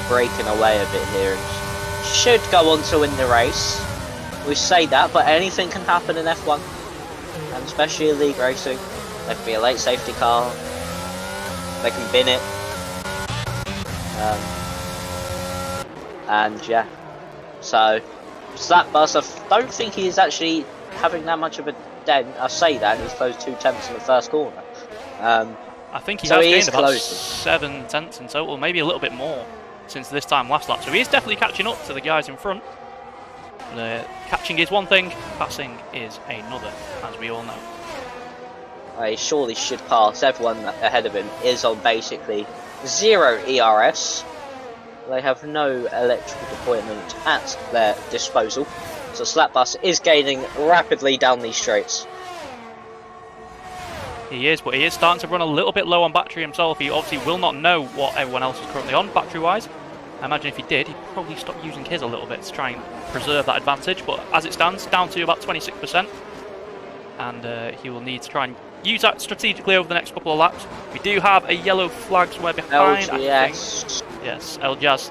breaking away a bit here and should go on to win the race. We say that, but anything can happen in F1, and especially in league racing. There could be a late safety car, they can bin it, and yeah. So Slapbus, I don't think he's actually having that much of a dent. I say that he's closed 2 tenths in the first corner. I think he has gained about 7 tenths in total, maybe a little bit more since this time last lap. So he is definitely catching up to the guys in front. Catching is one thing, passing is another, as we all know. He surely should pass. Everyone ahead of him is on basically 0 ERS. They have no electrical deployment at their disposal. So Slapbus is gaining rapidly down these straights. He is, but he is starting to run a little bit low on battery himself. He obviously will not know what everyone else is currently on battery-wise. I imagine if he did, he'd probably stop using his a little bit to try and preserve that advantage. But as it stands, down to about 26%. And he will need to try and use that strategically over the next couple of laps. We do have a yellow flag somewhere behind. LGS. Yes, LGS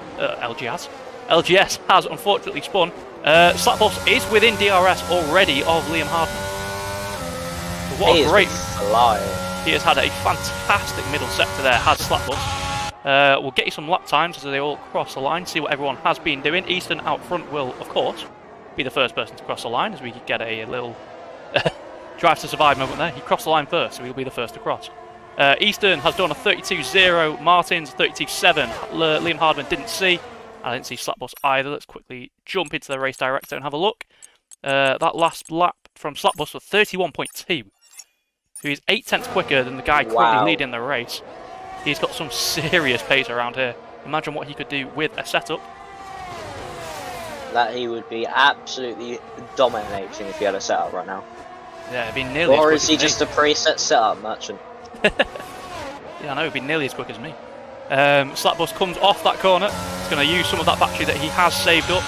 has unfortunately spun. Slapbus is within DRS already of Liam Hardman. So what a great fly. He has had a fantastic middle sector there, has Slapbus. We'll get you some lap times as they all cross the line, see what everyone has been doing. Easton out front will, of course, be the first person to cross the line as we get a little drive to survive moment there. He crossed the line first, so he'll be the first to cross. Easton has done a 32.0, Martins 32.7. Liam Hardman didn't see. I didn't see Slapbus either. Let's quickly jump into the race director and have a look. That last lap from Slapbus was 31.2. So he's 8 tenths quicker than the guy currently leading the race. He's got some serious pace around here. Imagine what he could do with a setup. That he would be absolutely dominating if he had a setup right now. Yeah, it'd be nearly Or as quick is he as just me. a preset setup merchant? Yeah, I know, it'd be nearly as quick as me. Slapbus comes off that corner. He's going to use some of that battery that he has saved up.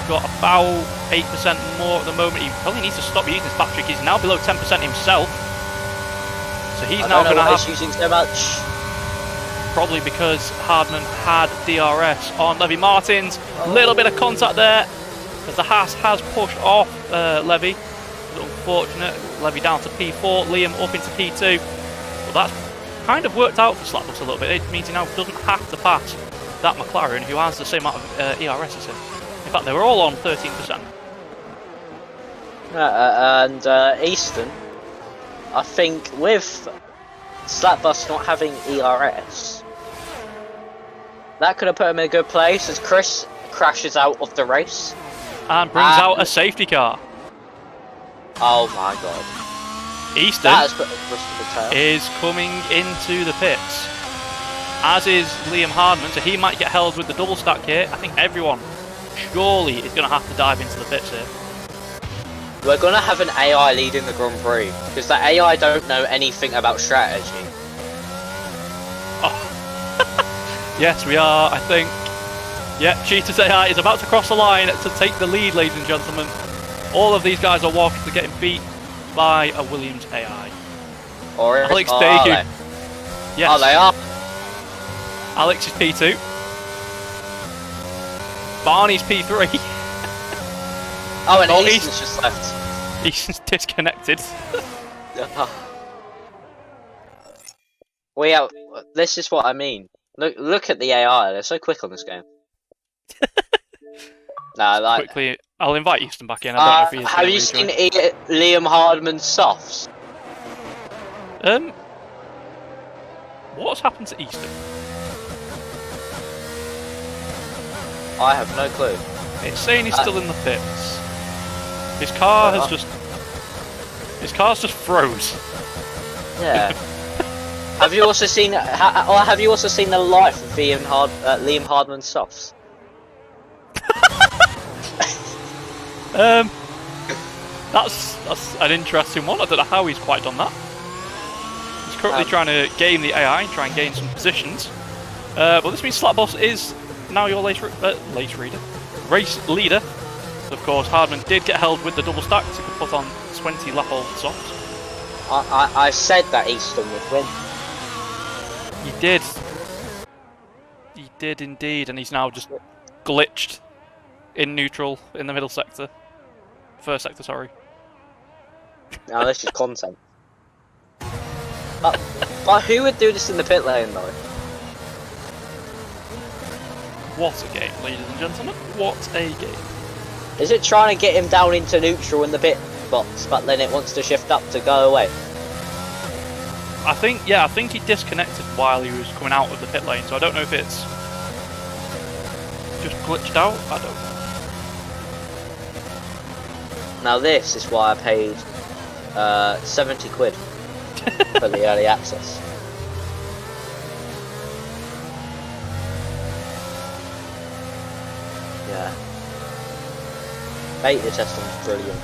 Got about 8% more at the moment. He probably needs to stop using his battery because he's now below 10% himself. So he's now going to have... using so much. Probably because Hardman had DRS on Levy Martins. A little bit of contact there as the Haas has pushed off Levy. It's unfortunate. Levy down to P4, Liam up into P2. But that's kind of worked out for Slapbus a little bit. It means he now doesn't have to pass that McLaren who has the same amount of ERS as him. In fact, they were all on 13%. And Easton, I think with Slapbus not having ERS, that could have put him in a good place as Chris crashes out of the race. And brings out a safety car. Oh my god. Easton is coming into the pits. As is Liam Hardman, so he might get held with the double stack here. I think everyone surely is going to have to dive into the pits here. We're going to have an AI leading the Grand Prix, because the AI don't know anything about strategy. Oh. Yes, we are, I think. Yeah, Cheetah's AI is about to cross the line to take the lead, ladies and gentlemen. All of these guys are walking to getting beat by a Williams AI. Or Alex Daegu. Yes. Oh, they are. Alex is P2. Barney's P3. Oh, and Easton's just left. Easton's disconnected. Well, yeah, this is what I mean. Look at the AI, they're so quick on this game. Nah, like... Quickly, I'll invite Easton back in. I don't know if he's have you seen Liam Hardman's softs? What's happened to Easton? I have no clue. It's saying he's still in the pits. His car has just... His car's just froze. Yeah. Have you also seen? Or have you also seen the life of Liam Hardman's softs? That's an interesting one. I don't know how he's quite done that. He's currently trying to game the AI and try and gain some positions. But this means Slapboss is now your race leader. Of course, Hardman did get held with the double stack to put on 20 lap old softs. I said that Easton would win. He did. He did indeed, and he's now just glitched in neutral in the middle sector. First sector, sorry. Now this is content. But who would do this in the pit lane though? What a game, ladies and gentlemen. What a game. Is it trying to get him down into neutral in the pit box, but then it wants to shift up to go away? I think he disconnected while he was coming out of the pit lane, so I don't know if it's just glitched out. I don't know. Now this is why I paid 70 quid for the early access. Yeah. Beta testing is brilliant.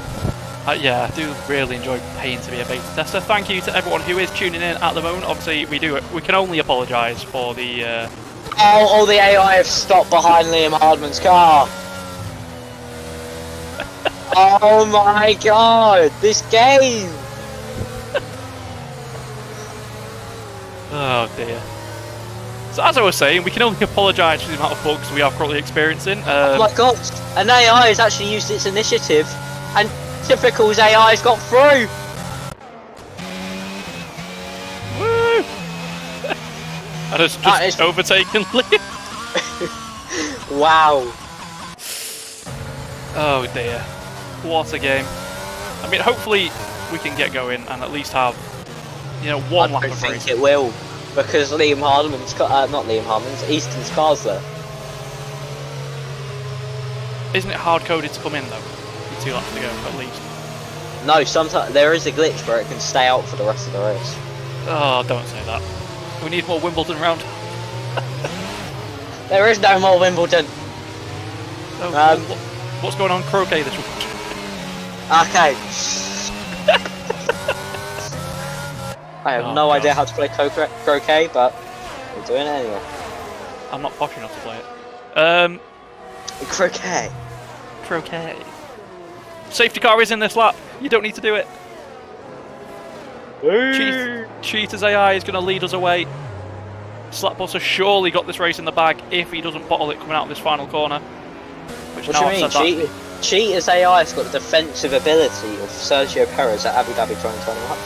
Yeah, I do really enjoy paying to be a beta tester. Thank you to everyone who is tuning in at the moment. Obviously, we can only apologise for the... Oh, all the AI have stopped behind Liam Hardman's car! Oh my god, this game! Oh dear. So as I was saying, we can only apologise for the amount of bugs we are currently experiencing. Oh my god, an AI has actually used its initiative, and Typical's AI's got through! Woo! And it's just overtaken Liam. Wow. Oh dear. What a game. I mean, hopefully we can get going and at least have, you know, one lap of race. I don't think it will, because Liam Hardman's car, not Liam Hardman's, Easton's car's there. Isn't it hard-coded to come in though? 2 laps to go, at least. No, sometimes there is a glitch where it can stay out for the rest of the race. Oh, don't say that. We need more Wimbledon round. There is no more Wimbledon. Oh, what's going on croquet this week? Okay. I have no idea how to play croquet, but we're doing it anyway. I'm not posh enough to play it. Croquet. Croquet. Safety car is in this lap. You don't need to do it. Cheater's AI is going to lead us away. Slapboss has surely got this race in the bag if he doesn't bottle it coming out of this final corner. What do you mean? Cheater's AI has got the defensive ability of Sergio Perez at Abu Dhabi 2021.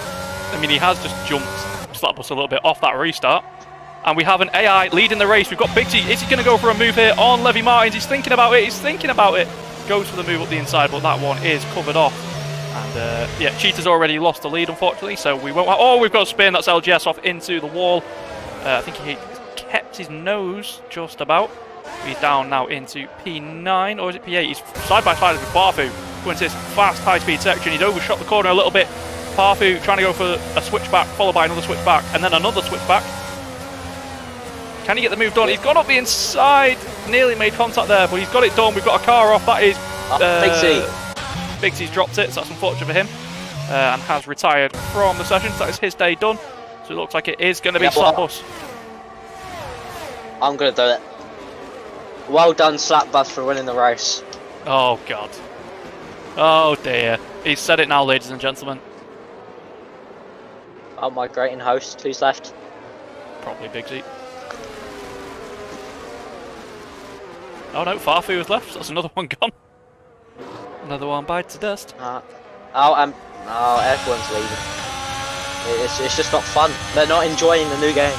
I mean, he has just jumped Slapboss a little bit off that restart. And we have an AI leading the race. We've got Big T. Is he going to go for a move here on Levy Martins? He's thinking about it. He's thinking about it. Goes for the move up the inside, but that one is covered off. And yeah, Cheater's already lost the lead, unfortunately, so we won't have... Oh, we've got a spin. That's LGS off into the wall. I think he kept his nose just about. He's down now into P9, or is it P8? He's side by side with Parfu. Going to this fast, high-speed section. He's overshot the corner a little bit. Parfu trying to go for a switchback, followed by another switchback, and then another switchback. Can he get the move done? He's gone up the inside. Nearly made contact there, but he's got it done. We've got a car off. That is... Big T. Big T's dropped it, so that's unfortunate for him. And has retired from the session. So that is his day done. So it looks like it is going to be Slapbus. I'm going to do it. Well done, Slapbus, for winning the race. Oh, God. Oh, dear. He's said it now, ladies and gentlemen. Oh, my great host. Who's left? Probably Big Z. Oh, no. Farfu was left. So that's another one gone. Another one bites the dust. Everyone's leaving. It's just not fun. They're not enjoying the new game.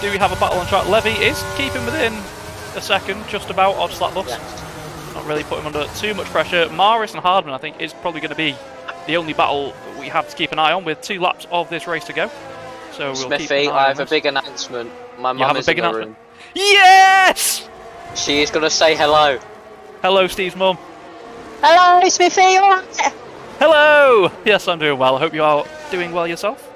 Do we have a battle on track? Levy is keeping within a second, just about, of Slapbus. Yeah. Not really putting him under too much pressure. Maris and Hardman, I think, is probably going to be the only battle we have to keep an eye on with 2 laps of this race to go. So we'll Smithy, keep an eye I on have a this. big announcement. My mum is in the room. Yes! She is gonna say hello. Hello, Steve's mum. Hello, Smithy. You alright? Hello! Yes, I'm doing well. I hope you are doing well yourself.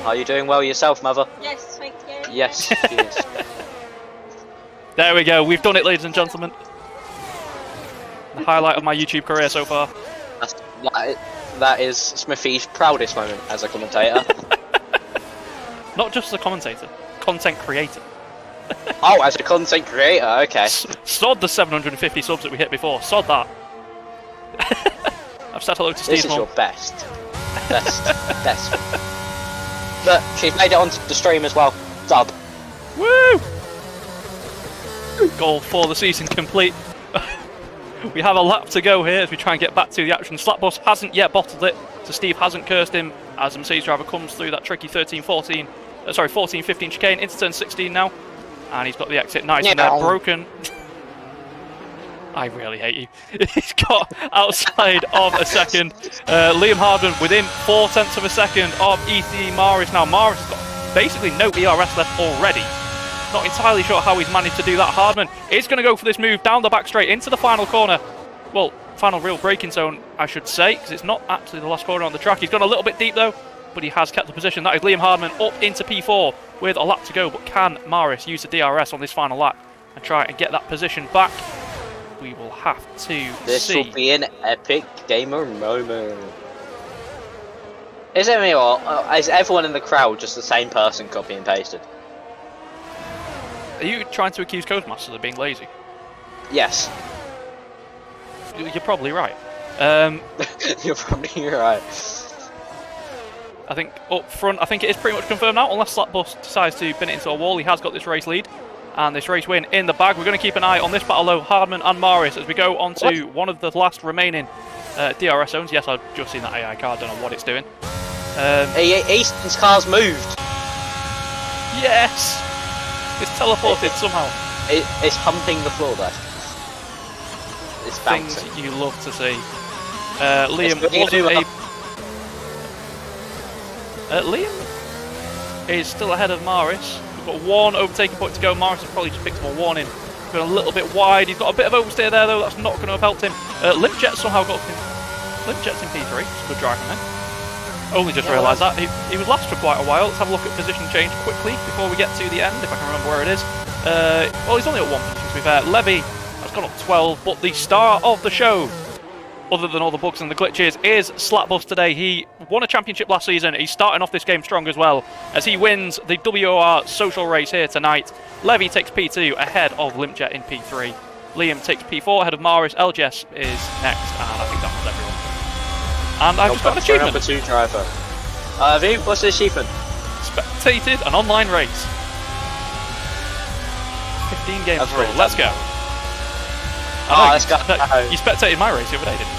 Are you doing well yourself, mother? Yes, thank you. Yes, she is. There we go. We've done it, ladies and gentlemen. The highlight of my YouTube career so far. That is Smithy's proudest moment as a commentator. Not just as a commentator, content creator. Oh, as a content creator, okay. Sod the 750 subs that we hit before. Sod that. I've said hello to Steve's This is mum. your best. Best. Look, she's made it onto the stream as well. Dub. Woo! Goal for the season complete. We have a lap to go here as we try and get back to the action. Slapbus hasn't yet bottled it, so Steve hasn't cursed him as the Mercedes driver comes through that tricky 14-15 chicane into turn 16 now. And he's got the exit nice and there, broken. I really hate you. He's got outside of a second. Liam Hardman within 0.4 of a second of E.T. Maris. Now Maris has got basically no ERS left already. Not entirely sure how he's managed to do that. Hardman is going to go for this move down the back straight into the final corner. Well, final real braking zone, I should say, because it's not actually the last corner on the track. He's gone a little bit deep though, but he has kept the position. That is Liam Hardman up into P4 with a lap to go. But can Maris use the DRS on this final lap and try and get that position back? We will have to see. This will be an epic gamer moment. Is it me or is everyone in the crowd just the same person copy and pasted? Are you trying to accuse Codemasters of being lazy? Yes. You're probably right. You're probably right. I think up front, I think it is pretty much confirmed now, unless Slapbus decides to pin it into a wall. He has got this race lead and this race win in the bag. We're going to keep an eye on this battle though, Hardman and Maris, as we go on to one of the last remaining DRS zones. Yes, I've just seen that AI car, don't know what it's doing. Easton's car's moved. Yes! It's teleported somehow. It's humping the floor there. It's Things bouncing. you love to see. Liam It's wasn't really Liam is still ahead of Maris. We've got one overtaking point to go. Maris has probably just picked up a warning. Going a little bit wide. He's got a bit of oversteer there though. That's not going to have helped him. Limpjet somehow got him. Limpjet's in P3. It's a good drive from him. Only just realised that. He was last for quite a while. Let's have a look at position change quickly before we get to the end, if I can remember where it is. Well, he's only at one position to be fair. Levy has gone up 12, but the star of the show, other than all the bugs and the glitches, is Slapbus today. He won a championship last season. He's starting off this game strong as well, as he wins the WOR social race here tonight. Levy takes P2 ahead of Limpjet in P3. Liam takes P4 ahead of Maris. LGS is next, and I think that was everyone. And I've just got an achievement. Number 2 driver. Have you? What's the achievement? Spectated an online race. 15 games That's through. really Let's go. Let's go. You spectated my race the other day, didn't you?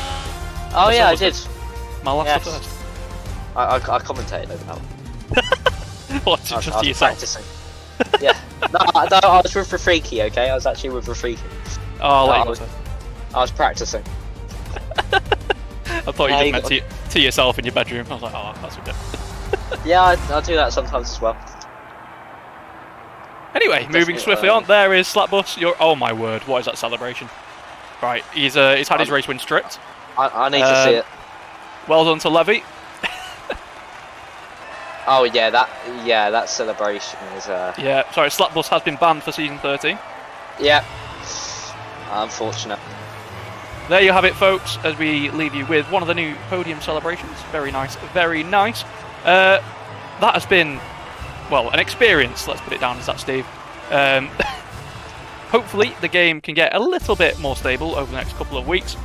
Oh yeah, I did. My last Yes. first. I commentated over that one. What, just I was to yourself? practicing. Yeah. No, I was with Rafiki, okay? I was actually with Rafiki. Oh, I'll let I you was- go, sir. I was practicing. I thought you Yeah, just you meant to yourself in your bedroom. I was like, oh, that's a bit. Yeah, I do that sometimes as well. Anyway, moving swiftly on, there is Slapbus. Oh my word, what is that celebration? Right, he's had his race win stripped. I need to see it. Well done to Levy. Oh yeah, that celebration is Yeah, sorry, Slapbus has been banned for season 13. yeah. Unfortunate. There you have it, folks, as we leave you with one of the new podium celebrations. Very nice, very nice. That has been, well, an experience, let's put it down as that, Steve. Hopefully the game can get a little bit more stable over the next couple of weeks,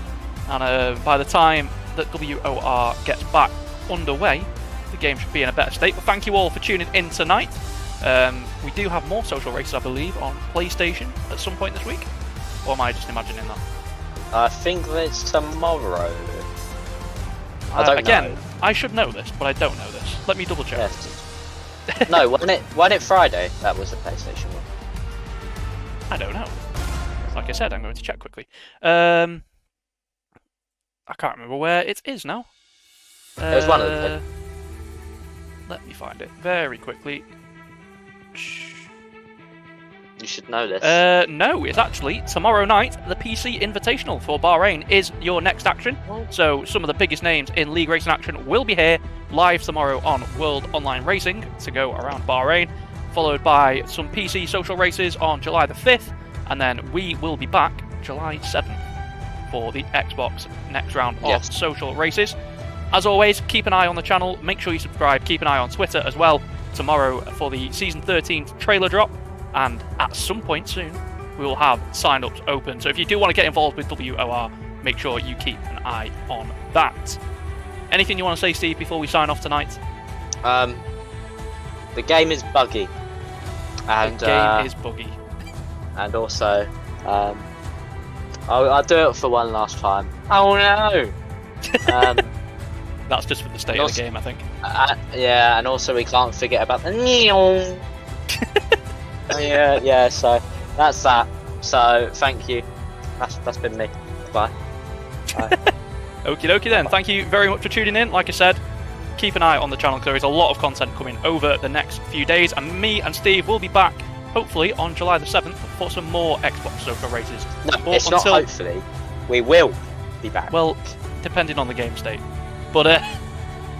and by the time that WOR gets back underway, the game should be in a better state. But thank you all for tuning in tonight. We do have more social races, I believe, on PlayStation at some point this week, or am I just imagining that? I think it's tomorrow. I don't Again, know. I should know this, but I don't know this. Let me double check. Yes. No, wasn't it Friday? That was the PlayStation one. I don't know. Like I said, I'm going to check quickly. I can't remember where it is now. It was one of them. Let me find it very quickly. You should know this. No, it's actually tomorrow night. The PC Invitational for Bahrain is your next action. So some of the biggest names in league racing action will be here live tomorrow on World Online Racing to go around Bahrain, followed by some PC social races on July the 5th, and then we will be back July 7th for the Xbox next round of social races. As always, keep an eye on the channel, make sure you subscribe, keep an eye on Twitter as well tomorrow for the Season 13 trailer drop. And at some point soon, we will have sign-ups open. So if you do want to get involved with WOR, make sure you keep an eye on that. Anything you want to say, Steve, before we sign off tonight? The game is buggy. And, the game is buggy. And also, I'll do it for one last time. Oh no! That's just for the state of the game, I think. Yeah, and also we can't forget about the yeah, so that's that. So thank you. That's been me. Bye. Okie dokie then. Thank you very much for tuning in. Like I said, keep an eye on the channel because there is a lot of content coming over the next few days, and me and Steve will be back hopefully on July the 7th for some more Xbox social races. No, it's not hopefully. We will be back. Well, depending on the game state. But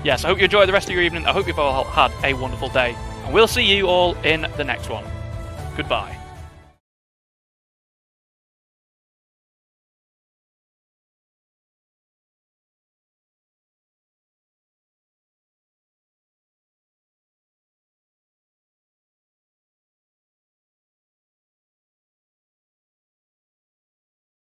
yes, I hope you enjoy the rest of your evening. I hope you've all had a wonderful day, and we'll see you all in the next one. Goodbye.